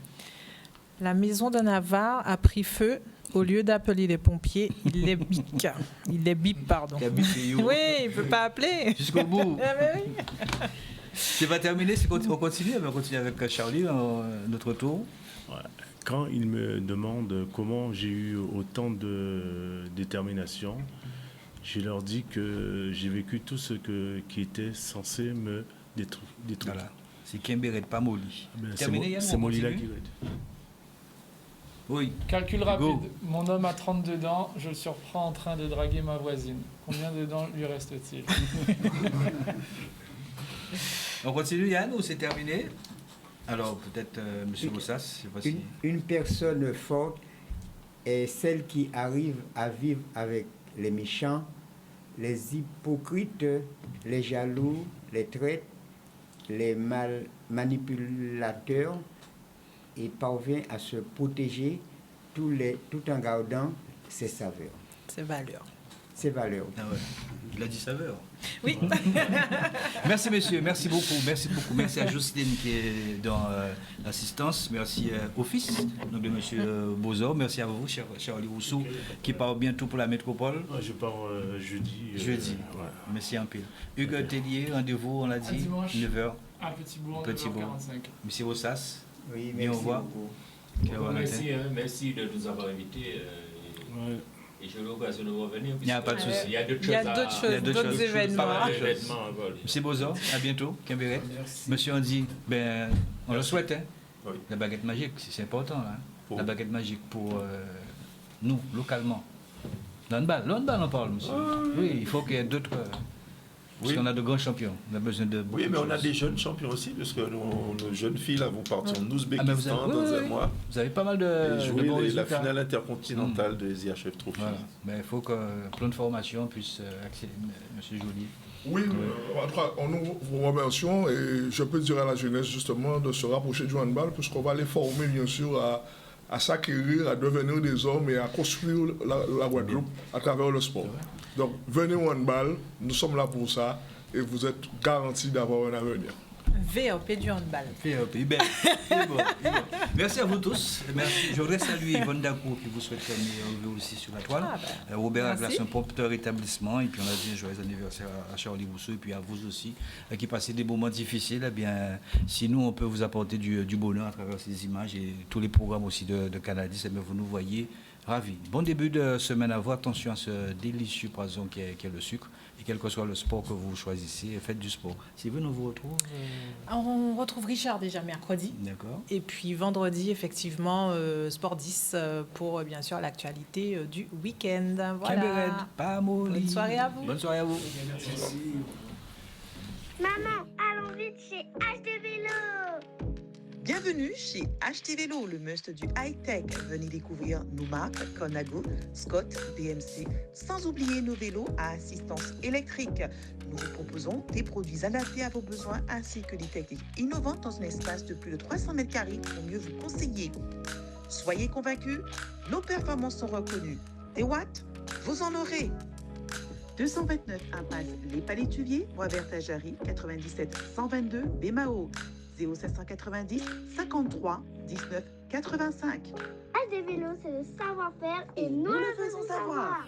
La maison de Navarre a pris feu. Au lieu d'appeler les pompiers, il les bique. Il les bip, pardon. Oui, il ne peut pas appeler. Jusqu'au bout. Ah, mais oui. C'est pas terminé, on continue avec Charlie, notre tour. Ouais. Quand il me demande comment j'ai eu autant de détermination, je leur dis que j'ai vécu tout ce qui était censé me détruire. Voilà. C'est Kimberet, pas Molly. C'est Molly là qui red. Oui. Calcul rapide. Go. Mon homme a 32 dents, je le surprends en train de draguer ma voisine. Combien de dents lui reste-t-il? On continue, Yann, ou c'est terminé? Alors, peut-être M. Bossas, je sais pas si... Une personne forte est celle qui arrive à vivre avec les méchants, les hypocrites, les jaloux, les traîtres, les manipulateurs, et parvient à se protéger tout en gardant ses saveurs. Ses valeurs. Ses valeurs. Ah ouais. Il a dit saveur. Oui. Merci messieurs, merci beaucoup. Merci à Jocelyne qui est dans l'assistance. Merci au fils donc de monsieur Bozor. Merci à vous, cher Oli Rousseau, qui part bientôt pour la métropole. Je pars jeudi. Jeudi. Ouais. Merci un peu. Hugues Tellier, rendez-vous, on l'a dit, dimanche. 9h. À Petit-Bourg, 9h45. Monsieur Bossas. Oui, merci. Au revoir. Merci de nous avoir invités. Et je l'occasion de revenir. Il n'y a pas de souci. Il y a d'autres événements. Monsieur Bozor, à bientôt. Kimberet. Monsieur Andy, on le souhaite. Hein. Oui. La baguette magique, c'est important. Hein. La baguette magique pour nous, localement. L'handball, on parle, monsieur. Oui, il faut qu'il y ait d'autres. Parce qu'on a de grands champions. On a besoin de oui, mais on a des jeunes champions aussi, parce que nos jeunes filles là, vont partir en Ouzbékistan dans un mois. Vous avez pas mal de bons résultats. La finale intercontinentale des IHF Trophy. Voilà. Mais il faut que le plan de formation puisse accélérer, M. Joly. Oui, en tout cas, nous vous remercions et je peux dire à la jeunesse justement de se rapprocher du handball, puisqu'on va les former bien sûr à s'acquérir, à devenir des hommes et à construire la Guadeloupe à travers le sport. Donc, venez au handball, nous sommes là pour ça et vous êtes garantis d'avoir un avenir. VOP du handball. VOP, bon. Merci à vous tous. Merci. Je voudrais saluer Yvonne Dacour qui vous souhaite meilleur aussi sur la toile. Robert Aglas, un prompteur établissement. Et puis on a dit un joyeux anniversaire à Charlie Rousseau et puis à vous aussi qui passez des moments difficiles. Eh bien, si nous, on peut vous apporter du bonheur à travers ces images et tous les programmes aussi de Canadis, eh bien, vous nous voyez ravis. Bon début de semaine à vous. Attention à ce délicieux poison qui est le sucre. Et quel que soit le sport que vous choisissez, faites du sport. Si vous nous vous retrouvez... On retrouve Richard déjà mercredi. D'accord. Et puis vendredi, effectivement, Sport 10 pour bien sûr l'actualité du week-end. Voilà. Bonne soirée à vous. Bonne soirée à vous. Merci. Maman, allons vite chez HD Vélo. Bienvenue chez HT Vélo, le must du high-tech. Venez découvrir nos marques Conago, Scott, BMC, sans oublier nos vélos à assistance électrique. Nous vous proposons des produits adaptés à vos besoins ainsi que des techniques innovantes dans un espace de plus de 300 m² pour mieux vous conseiller. Soyez convaincus, nos performances sont reconnues. Des watts, vous en aurez. 229 impasse Les Palétuviers, Bois-Vert-Jarry, 97 122 Bémao. 0790 53 19 85. HD Vélo, c'est le savoir-faire et nous le faisons savoir.